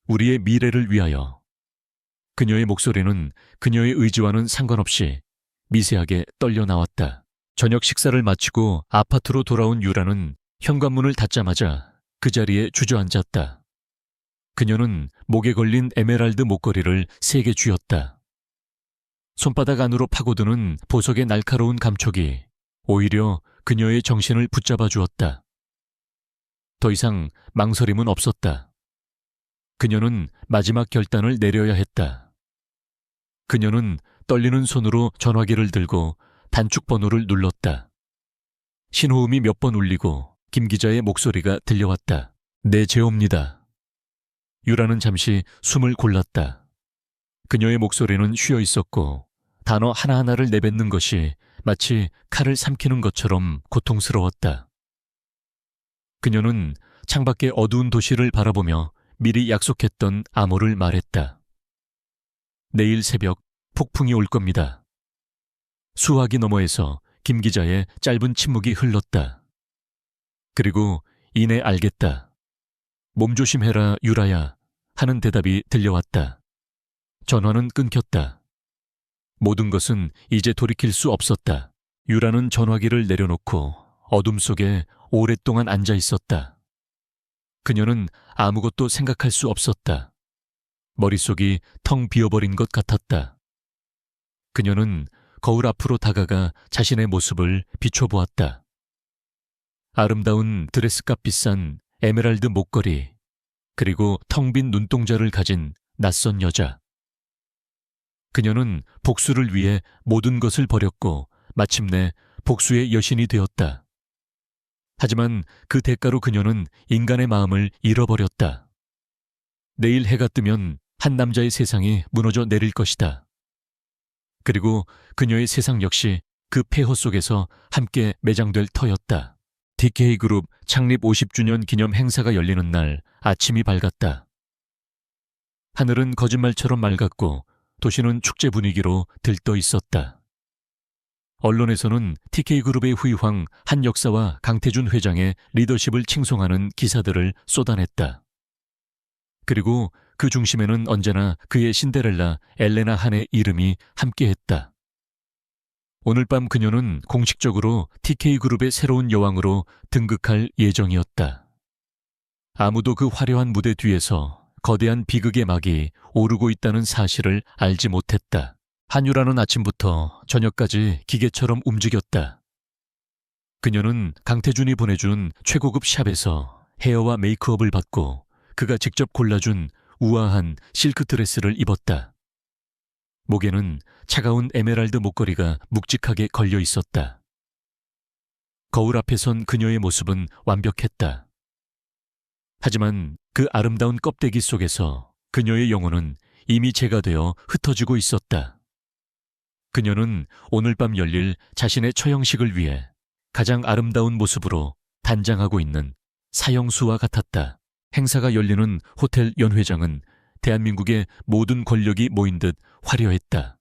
우리의 미래를 위하여. 그녀의 목소리는 그녀의 의지와는 상관없이 미세하게 떨려 나왔다. 저녁 식사를 마치고 아파트로 돌아온 유라는 현관문을 닫자마자 그 자리에 주저앉았다. 그녀는 목에 걸린 에메랄드 목걸이를 3개 쥐었다. 손바닥 안으로 파고드는 보석의 날카로운 감촉이 오히려 그녀의 정신을 붙잡아 주었다. 더 이상 망설임은 없었다. 그녀는 마지막 결단을 내려야 했다. 그녀는 떨리는 손으로 전화기를 들고 단축 번호를 눌렀다. 신호음이 몇 번 울리고 김 기자의 목소리가 들려왔다. 네, 제호입니다. 유라는 잠시 숨을 골랐다. 그녀의 목소리는 쉬어 있었고 단어 하나하나를 내뱉는 것이 마치 칼을 삼키는 것처럼 고통스러웠다. 그녀는 창밖의 어두운 도시를 바라보며 미리 약속했던 암호를 말했다. 내일 새벽 폭풍이 올 겁니다. 수화기 너머에서 김 기자의 짧은 침묵이 흘렀다. 그리고 이내 알겠다. 몸조심해라 유라야 하는 대답이 들려왔다. 전화는 끊겼다. 모든 것은 이제 돌이킬 수 없었다. 유라는 전화기를 내려놓고 어둠 속에 오랫동안 앉아 있었다. 그녀는 아무것도 생각할 수 없었다. 머릿속이 텅 비어버린 것 같았다. 그녀는 거울 앞으로 다가가 자신의 모습을 비춰보았다. 아름다운 드레스값 비싼 에메랄드 목걸이, 그리고 텅 빈 눈동자를 가진 낯선 여자. 그녀는 복수를 위해 모든 것을 버렸고 마침내 복수의 여신이 되었다. 하지만 그 대가로 그녀는 인간의 마음을 잃어버렸다. 내일 해가 뜨면 한 남자의 세상이 무너져 내릴 것이다. 그리고 그녀의 세상 역시 그 폐허 속에서 함께 매장될 터였다. DK그룹 창립 50주년 기념 행사가 열리는 날 아침이 밝았다. 하늘은 거짓말처럼 맑았고 도시는 축제 분위기로 들떠 있었다. 언론에서는 TK그룹의 후이황 한 역사와 강태준 회장의 리더십을 칭송하는 기사들을 쏟아냈다. 그리고 그 중심에는 언제나 그의 신데렐라 엘레나 한의 이름이 함께했다. 오늘 밤 그녀는 공식적으로 TK그룹의 새로운 여왕으로 등극할 예정이었다. 아무도 그 화려한 무대 뒤에서 거대한 비극의 막이 오르고 있다는 사실을 알지 못했다. 한유라는 아침부터 저녁까지 기계처럼 움직였다. 그녀는 강태준이 보내준 최고급 샵에서 헤어와 메이크업을 받고 그가 직접 골라준 우아한 실크 드레스를 입었다. 목에는 차가운 에메랄드 목걸이가 묵직하게 걸려 있었다. 거울 앞에 선 그녀의 모습은 완벽했다. 하지만 그 아름다운 껍데기 속에서 그녀의 영혼은 이미 재가 되어 흩어지고 있었다. 그녀는 오늘 밤 열릴 자신의 처형식을 위해 가장 아름다운 모습으로 단장하고 있는 사형수와 같았다. 행사가 열리는 호텔 연회장은 대한민국의 모든 권력이 모인 듯 화려했다.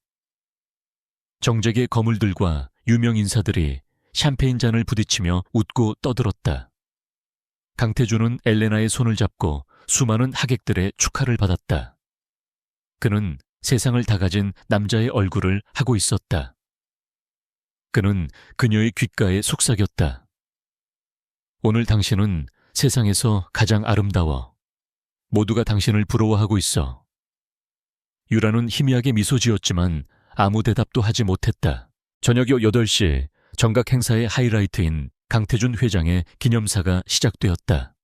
정재계 거물들과 유명 인사들이 샴페인 잔을 부딪히며 웃고 떠들었다. 강태준은 엘레나의 손을 잡고 수많은 하객들의 축하를 받았다. 그는 세상을 다 가진 남자의 얼굴을 하고 있었다. 그는 그녀의 귓가에 속삭였다. 오늘 당신은 세상에서 가장 아름다워. 모두가 당신을 부러워하고 있어. 유라는 희미하게 미소 지었지만 아무 대답도 하지 못했다. 저녁 8시 정각 행사의 하이라이트인 강태준 회장의 기념사가 시작되었다.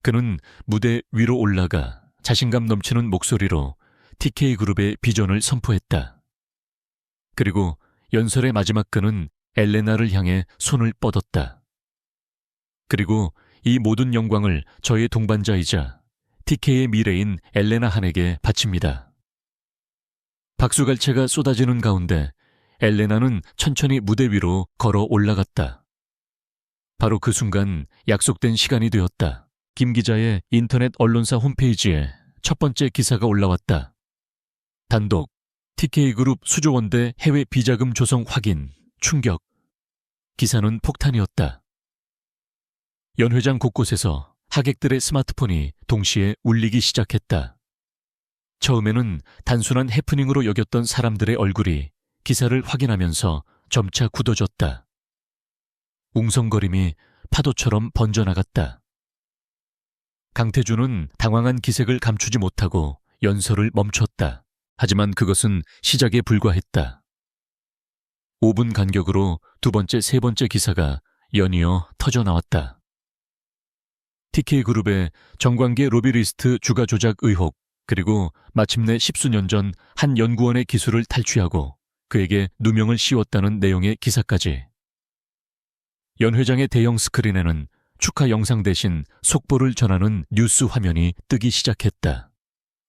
그는 무대 위로 올라가 자신감 넘치는 목소리로 TK그룹의 비전을 선포했다. 그리고 연설의 마지막 끈은 엘레나를 향해 손을 뻗었다. 그리고 이 모든 영광을 저의 동반자이자 TK의 미래인 엘레나 한에게 바칩니다. 박수갈채가 쏟아지는 가운데 엘레나는 천천히 무대 위로 걸어 올라갔다. 바로 그 순간 약속된 시간이 되었다. 김 기자의 인터넷 언론사 홈페이지에 첫 번째 기사가 올라왔다. 단독, TK그룹 수조원대 해외 비자금 조성 확인, 충격. 기사는 폭탄이었다. 연회장 곳곳에서 하객들의 스마트폰이 동시에 울리기 시작했다. 처음에는 단순한 해프닝으로 여겼던 사람들의 얼굴이 기사를 확인하면서 점차 굳어졌다. 웅성거림이 파도처럼 번져나갔다. 강태준은 당황한 기색을 감추지 못하고 연설을 멈췄다. 하지만 그것은 시작에 불과했다. 5분 간격으로 두 번째, 세 번째 기사가 연이어 터져나왔다. TK그룹의 정관계 로비리스트 주가 조작 의혹, 그리고 마침내 10수년 전 한 연구원의 기술을 탈취하고 그에게 누명을 씌웠다는 내용의 기사까지. 연 회장의 대형 스크린에는 축하 영상 대신 속보를 전하는 뉴스 화면이 뜨기 시작했다.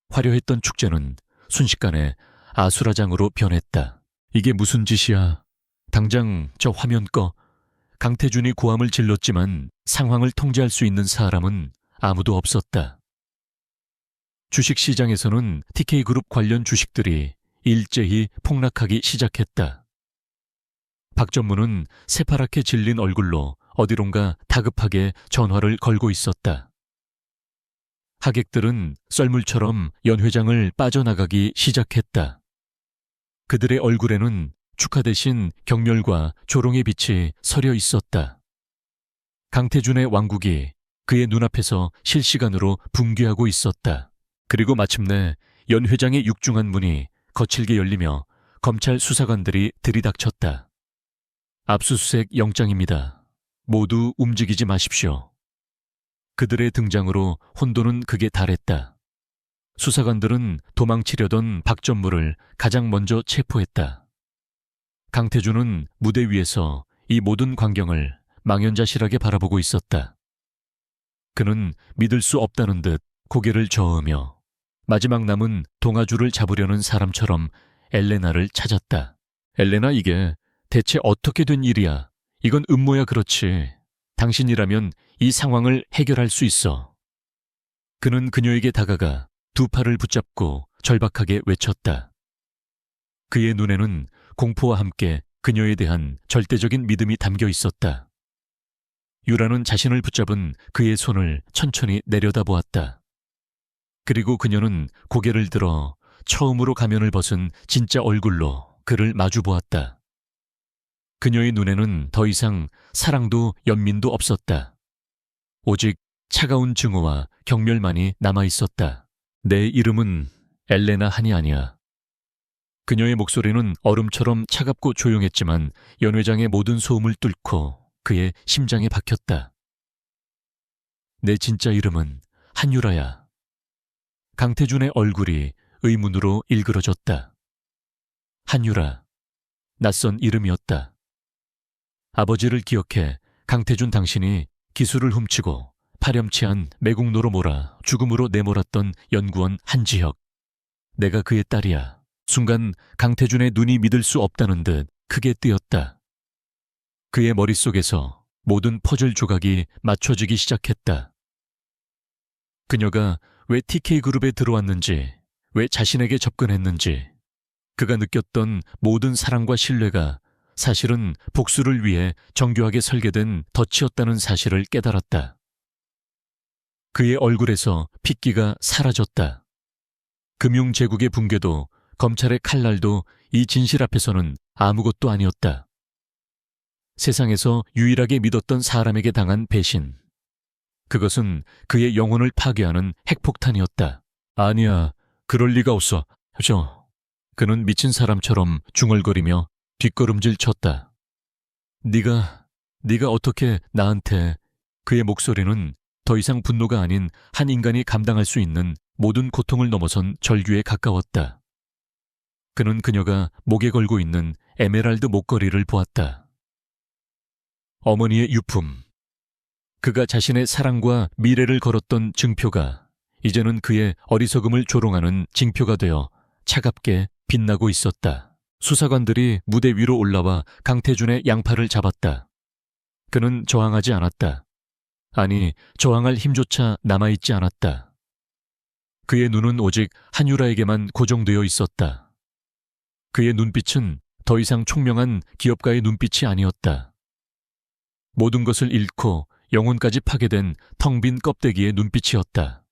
화려했던 축제는 순식간에 아수라장으로 변했다. 이게 무슨 짓이야? 당장 저 화면 꺼. 강태준이 고함을 질렀지만 상황을 통제할 수 있는 사람은 아무도 없었다. 주식시장에서는 TK그룹 관련 주식들이 일제히 폭락하기 시작했다. 박전무는 새파랗게 질린 얼굴로 어디론가 다급하게 전화를 걸고 있었다. 하객들은 썰물처럼 연 회장을 빠져나가기 시작했다. 그들의 얼굴에는 축하 대신 경멸과 조롱의 빛이 서려 있었다. 강태준의 왕국이 그의 눈앞에서 실시간으로 붕괴하고 있었다. 그리고 마침내 연 회장의 육중한 문이 거칠게 열리며 검찰 수사관들이 들이닥쳤다. 압수수색 영장입니다. 모두 움직이지 마십시오. 그들의 등장으로 혼돈은 극에 달했다. 수사관들은 도망치려던 박전무를 가장 먼저 체포했다. 강태준은 무대 위에서 이 모든 광경을 망연자실하게 바라보고 있었다. 그는 믿을 수 없다는 듯 고개를 저으며 마지막 남은 동아줄을 잡으려는 사람처럼 엘레나를 찾았다. 엘레나, 이게 대체 어떻게 된 일이야? 이건 음모야. 그렇지. 당신이라면 이 상황을 해결할 수 있어. 그는 그녀에게 다가가 두 팔을 붙잡고 절박하게 외쳤다. 그의 눈에는 공포와 함께 그녀에 대한 절대적인 믿음이 담겨 있었다. 유라는 자신을 붙잡은 그의 손을 천천히 내려다보았다. 그리고 그녀는 고개를 들어 처음으로 가면을 벗은 진짜 얼굴로 그를 마주보았다. 그녀의 눈에는 더 이상 사랑도 연민도 없었다. 오직 차가운 증오와 경멸만이 남아있었다. 내 이름은 엘레나 한이 아니야. 그녀의 목소리는 얼음처럼 차갑고 조용했지만 연 회장의 모든 소음을 뚫고 그의 심장에 박혔다. 내 진짜 이름은 한유라야. 강태준의 얼굴이 의문으로 일그러졌다. 한유라, 낯선 이름이었다. 아버지를 기억해 강태준 당신이 기술을 훔치고 파렴치한 매국노로 몰아 죽음으로 내몰았던 연구원 한지혁. 내가 그의 딸이야. 순간 강태준의 눈이 믿을 수 없다는 듯 크게 뜨였다. 그의 머릿속에서 모든 퍼즐 조각이 맞춰지기 시작했다. 그녀가 왜 TK그룹에 들어왔는지, 왜 자신에게 접근했는지, 그가 느꼈던 모든 사랑과 신뢰가 사실은 복수를 위해 정교하게 설계된 덫이었다는 사실을 깨달았다. 그의 얼굴에서 핏기가 사라졌다. 금융제국의 붕괴도 검찰의 칼날도 이 진실 앞에서는 아무것도 아니었다. 세상에서 유일하게 믿었던 사람에게 당한 배신. 그것은 그의 영혼을 파괴하는 핵폭탄이었다. 아니야, 그럴 리가 없어. 그는 미친 사람처럼 중얼거리며 뒷걸음질 쳤다. 네가 어떻게 나한테. 그의 목소리는 더 이상 분노가 아닌 한 인간이 감당할 수 있는 모든 고통을 넘어선 절규에 가까웠다. 그는 그녀가 목에 걸고 있는 에메랄드 목걸이를 보았다. 어머니의 유품. 그가 자신의 사랑과 미래를 걸었던 증표가 이제는 그의 어리석음을 조롱하는 징표가 되어 차갑게 빛나고 있었다. 수사관들이 무대 위로 올라와 강태준의 양팔을 잡았다. 그는 저항하지 않았다. 아니, 저항할 힘조차 남아있지 않았다. 그의 눈은 오직 한유라에게만 고정되어 있었다. 그의 눈빛은 더 이상 총명한 기업가의 눈빛이 아니었다. 모든 것을 잃고 영혼까지 파괴된 텅 빈 껍데기의 눈빛이었다.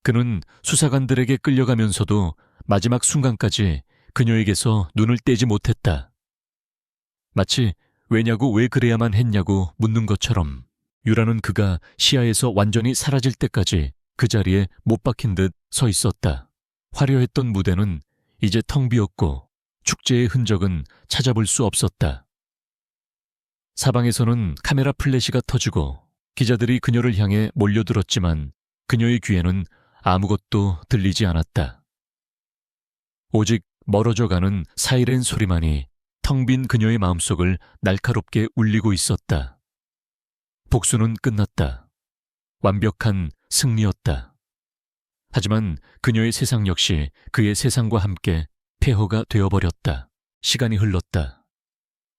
그는 수사관들에게 끌려가면서도 마지막 순간까지 그녀에게서 눈을 떼지 못했다. 마치 왜냐고 왜 그래야만 했냐고 묻는 것처럼 유라는 그가 시야에서 완전히 사라질 때까지 그 자리에 못 박힌 듯 서 있었다. 화려했던 무대는 이제 텅 비었고 축제의 흔적은 찾아볼 수 없었다. 사방에서는 카메라 플래시가 터지고 기자들이 그녀를 향해 몰려들었지만 그녀의 귀에는 아무것도 들리지 않았다. 오직 멀어져가는 사이렌 소리만이 텅 빈 그녀의 마음속을 날카롭게 울리고 있었다. 복수는 끝났다. 완벽한 승리였다. 하지만 그녀의 세상 역시 그의 세상과 함께 폐허가 되어버렸다. 시간이 흘렀다.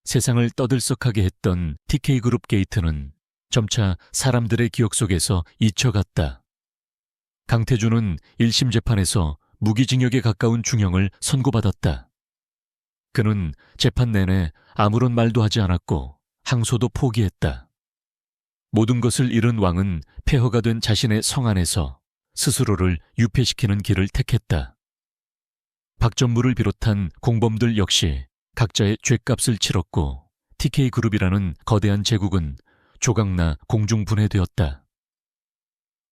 세상을 떠들썩하게 했던 TK그룹 게이트는 점차 사람들의 기억 속에서 잊혀갔다. 강태준은 1심 재판에서 무기징역에 가까운 중형을 선고받았다. 그는 재판 내내 아무런 말도 하지 않았고 항소도 포기했다. 모든 것을 잃은 왕은 폐허가 된 자신의 성 안에서 스스로를 유폐시키는 길을 택했다. 박전무를 비롯한 공범들 역시 각자의 죗값을 치렀고 TK그룹이라는 거대한 제국은 조각나 공중분해되었다.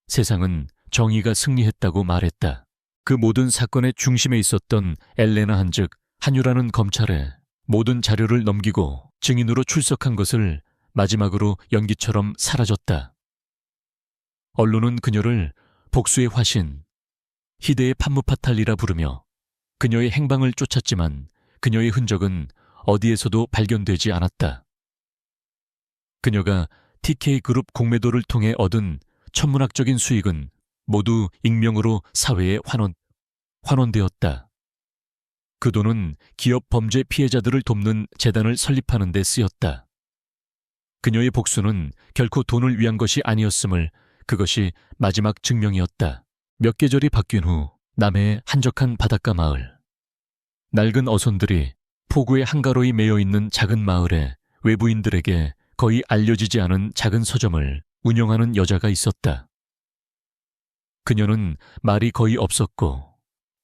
세상은 정의가 승리했다고 말했다. 그 모든 사건의 중심에 있었던 엘레나 한즉 한유라는 검찰에 모든 자료를 넘기고 증인으로 출석한 것을 마지막으로 연기처럼 사라졌다. 언론은 그녀를 복수의 화신, 희대의 판무파탈리라 부르며 그녀의 행방을 쫓았지만 그녀의 흔적은 어디에서도 발견되지 않았다. 그녀가 TK그룹 공매도를 통해 얻은 천문학적인 수익은 모두 익명으로 사회에 환원되었다. 그 돈은 기업 범죄 피해자들을 돕는 재단을 설립하는 데 쓰였다. 그녀의 복수는 결코 돈을 위한 것이 아니었음을 그것이 마지막 증명이었다. 몇 계절이 바뀐 후 남해의 한적한 바닷가 마을. 낡은 어선들이 포구의 한가로이 메어 있는 작은 마을에 외부인들에게 거의 알려지지 않은 작은 서점을 운영하는 여자가 있었다. 그녀는 말이 거의 없었고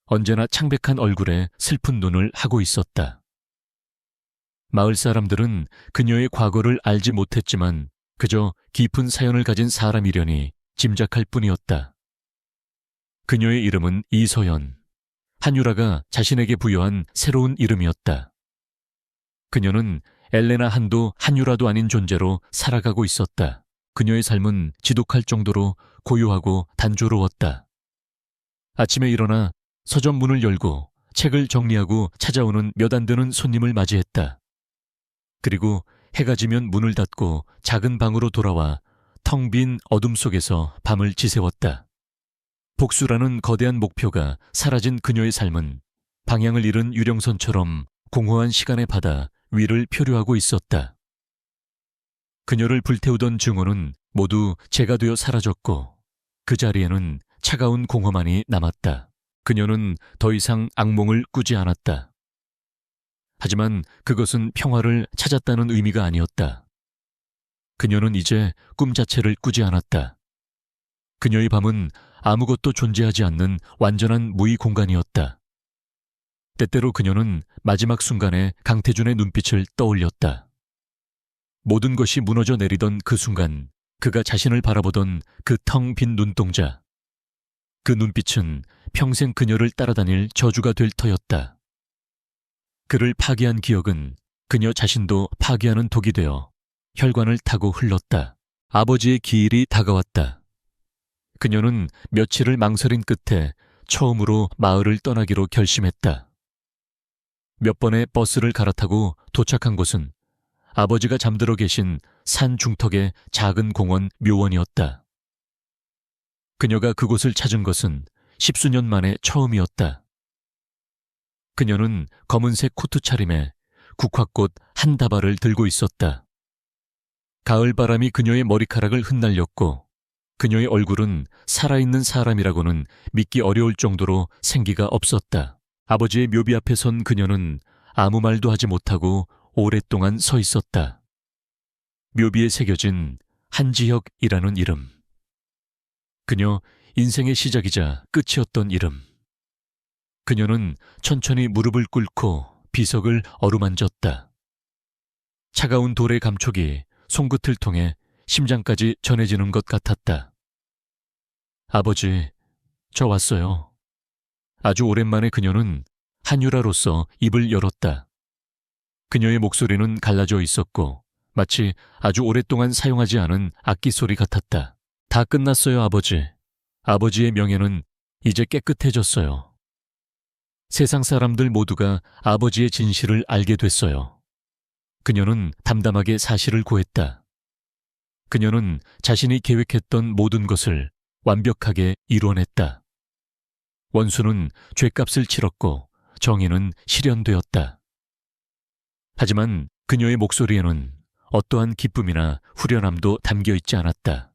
언제나 창백한 얼굴에 슬픈 눈을 하고 있었다. 마을 사람들은 그녀의 과거를 알지 못했지만 그저 깊은 사연을 가진 사람이려니 짐작할 뿐이었다. 그녀의 이름은 이서연, 한유라가 자신에게 부여한 새로운 이름이었다. 그녀는 엘레나 한도 한유라도 아닌 존재로 살아가고 있었다. 그녀의 삶은 지독할 정도로 고요하고 단조로웠다. 아침에 일어나 서점 문을 열고 책을 정리하고 찾아오는 몇 안 되는 손님을 맞이했다. 그리고 해가 지면 문을 닫고 작은 방으로 돌아와 텅 빈 어둠 속에서 밤을 지새웠다. 복수라는 거대한 목표가 사라진 그녀의 삶은 방향을 잃은 유령선처럼 공허한 시간의 바다 위를 표류하고 있었다. 그녀를 불태우던 증오는 모두 재가 되어 사라졌고 그 자리에는 차가운 공허만이 남았다. 그녀는 더 이상 악몽을 꾸지 않았다. 하지만 그것은 평화를 찾았다는 의미가 아니었다. 그녀는 이제 꿈 자체를 꾸지 않았다. 그녀의 밤은 아무것도 존재하지 않는 완전한 무의 공간이었다. 때때로 그녀는 마지막 순간에 강태준의 눈빛을 떠올렸다. 모든 것이 무너져 내리던 그 순간 그가 자신을 바라보던 그 텅 빈 눈동자. 그 눈빛은 평생 그녀를 따라다닐 저주가 될 터였다. 그를 파괴한 기억은 그녀 자신도 파괴하는 독이 되어 혈관을 타고 흘렀다. 아버지의 기일이 다가왔다. 그녀는 며칠을 망설인 끝에 처음으로 마을을 떠나기로 결심했다. 몇 번의 버스를 갈아타고 도착한 곳은 아버지가 잠들어 계신 산 중턱의 작은 공원 묘원이었다. 그녀가 그곳을 찾은 것은 10수년 만에 처음이었다. 그녀는 검은색 코트 차림에 국화꽃 한 다발을 들고 있었다. 가을바람이 그녀의 머리카락을 흩날렸고 그녀의 얼굴은 살아있는 사람이라고는 믿기 어려울 정도로 생기가 없었다. 아버지의 묘비 앞에 선 그녀는 아무 말도 하지 못하고 오랫동안 서 있었다. 묘비에 새겨진 한지혁이라는 이름. 그녀 인생의 시작이자 끝이었던 이름. 그녀는 천천히 무릎을 꿇고 비석을 어루만졌다. 차가운 돌의 감촉이 손끝을 통해 심장까지 전해지는 것 같았다. 아버지, 저 왔어요. 아주 오랜만에 그녀는 한유라로서 입을 열었다. 그녀의 목소리는 갈라져 있었고 마치 아주 오랫동안 사용하지 않은 악기 소리 같았다. 다 끝났어요, 아버지. 아버지의 명예는 이제 깨끗해졌어요. 세상 사람들 모두가 아버지의 진실을 알게 됐어요. 그녀는 담담하게 사실을 고했다. 그녀는 자신이 계획했던 모든 것을 완벽하게 이뤄냈다. 원수는 죗값을 치렀고 정의는 실현되었다. 하지만 그녀의 목소리에는 어떠한 기쁨이나 후련함도 담겨 있지 않았다.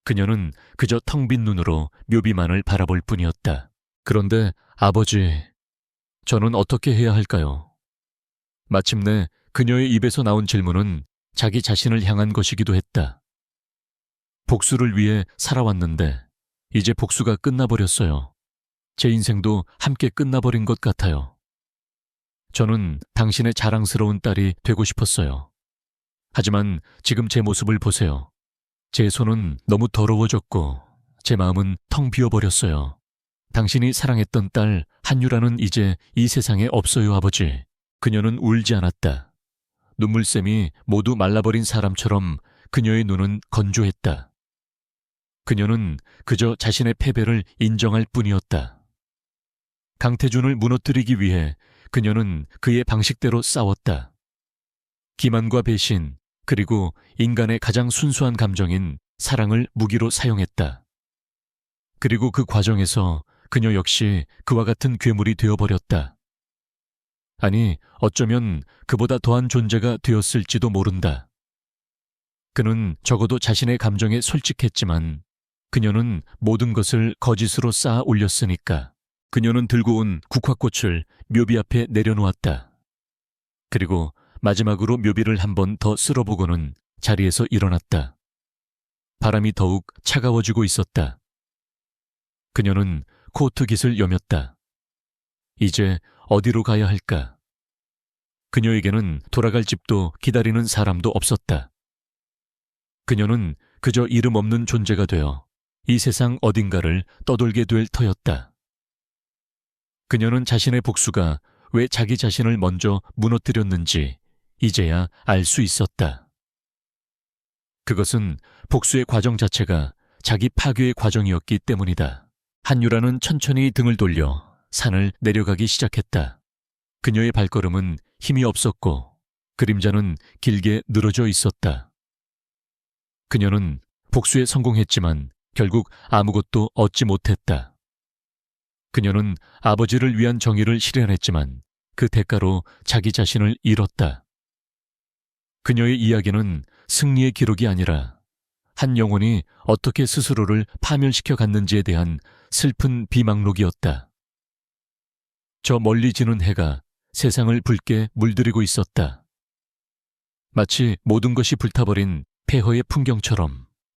그녀는 그저 텅 빈 눈으로 묘비만을 바라볼 뿐이었다. 그런데 아버지, 저는 어떻게 해야 할까요? 마침내 그녀의 입에서 나온 질문은 자기 자신을 향한 것이기도 했다. 복수를 위해 살아왔는데 이제 복수가 끝나버렸어요. 제 인생도 함께 끝나버린 것 같아요. 저는 당신의 자랑스러운 딸이 되고 싶었어요. 하지만 지금 제 모습을 보세요. 제 손은 너무 더러워졌고 제 마음은 텅 비어버렸어요. 당신이 사랑했던 딸 한유라는 이제 이 세상에 없어요, 아버지. 그녀는 울지 않았다. 눈물샘이 모두 말라버린 사람처럼 그녀의 눈은 건조했다. 그녀는 그저 자신의 패배를 인정할 뿐이었다. 강태준을 무너뜨리기 위해 그녀는 그의 방식대로 싸웠다. 기만과 배신, 그리고 인간의 가장 순수한 감정인 사랑을 무기로 사용했다. 그리고 그 과정에서 그녀 역시 그와 같은 괴물이 되어버렸다. 아니, 어쩌면 그보다 더한 존재가 되었을지도 모른다. 그는 적어도 자신의 감정에 솔직했지만 그녀는 모든 것을 거짓으로 쌓아 올렸으니까. 그녀는 들고 온 국화꽃을 묘비 앞에 내려놓았다. 그리고 마지막으로 묘비를 한 번 더 쓸어보고는 자리에서 일어났다. 바람이 더욱 차가워지고 있었다. 그녀는 코트 깃을 여몄다. 이제 어디로 가야 할까? 그녀에게는 돌아갈 집도 기다리는 사람도 없었다. 그녀는 그저 이름 없는 존재가 되어 이 세상 어딘가를 떠돌게 될 터였다. 그녀는 자신의 복수가 왜 자기 자신을 먼저 무너뜨렸는지 이제야 알 수 있었다. 그것은 복수의 과정 자체가 자기 파괴의 과정이었기 때문이다. 한유라는 천천히 등을 돌려 산을 내려가기 시작했다. 그녀의 발걸음은 힘이 없었고 그림자는 길게 늘어져 있었다. 그녀는 복수에 성공했지만 결국 아무것도 얻지 못했다. 그녀는 아버지를 위한 정의를 실현했지만 그 대가로 자기 자신을 잃었다. 그녀의 이야기는 승리의 기록이 아니라 한 영혼이 어떻게 스스로를 파멸시켜 갔는지에 대한 슬픈 비망록이었다. 저 멀리 지는 해가 세상을 붉게 물들이고 있었다. 마치 모든 것이 불타버린 폐허의 풍경처럼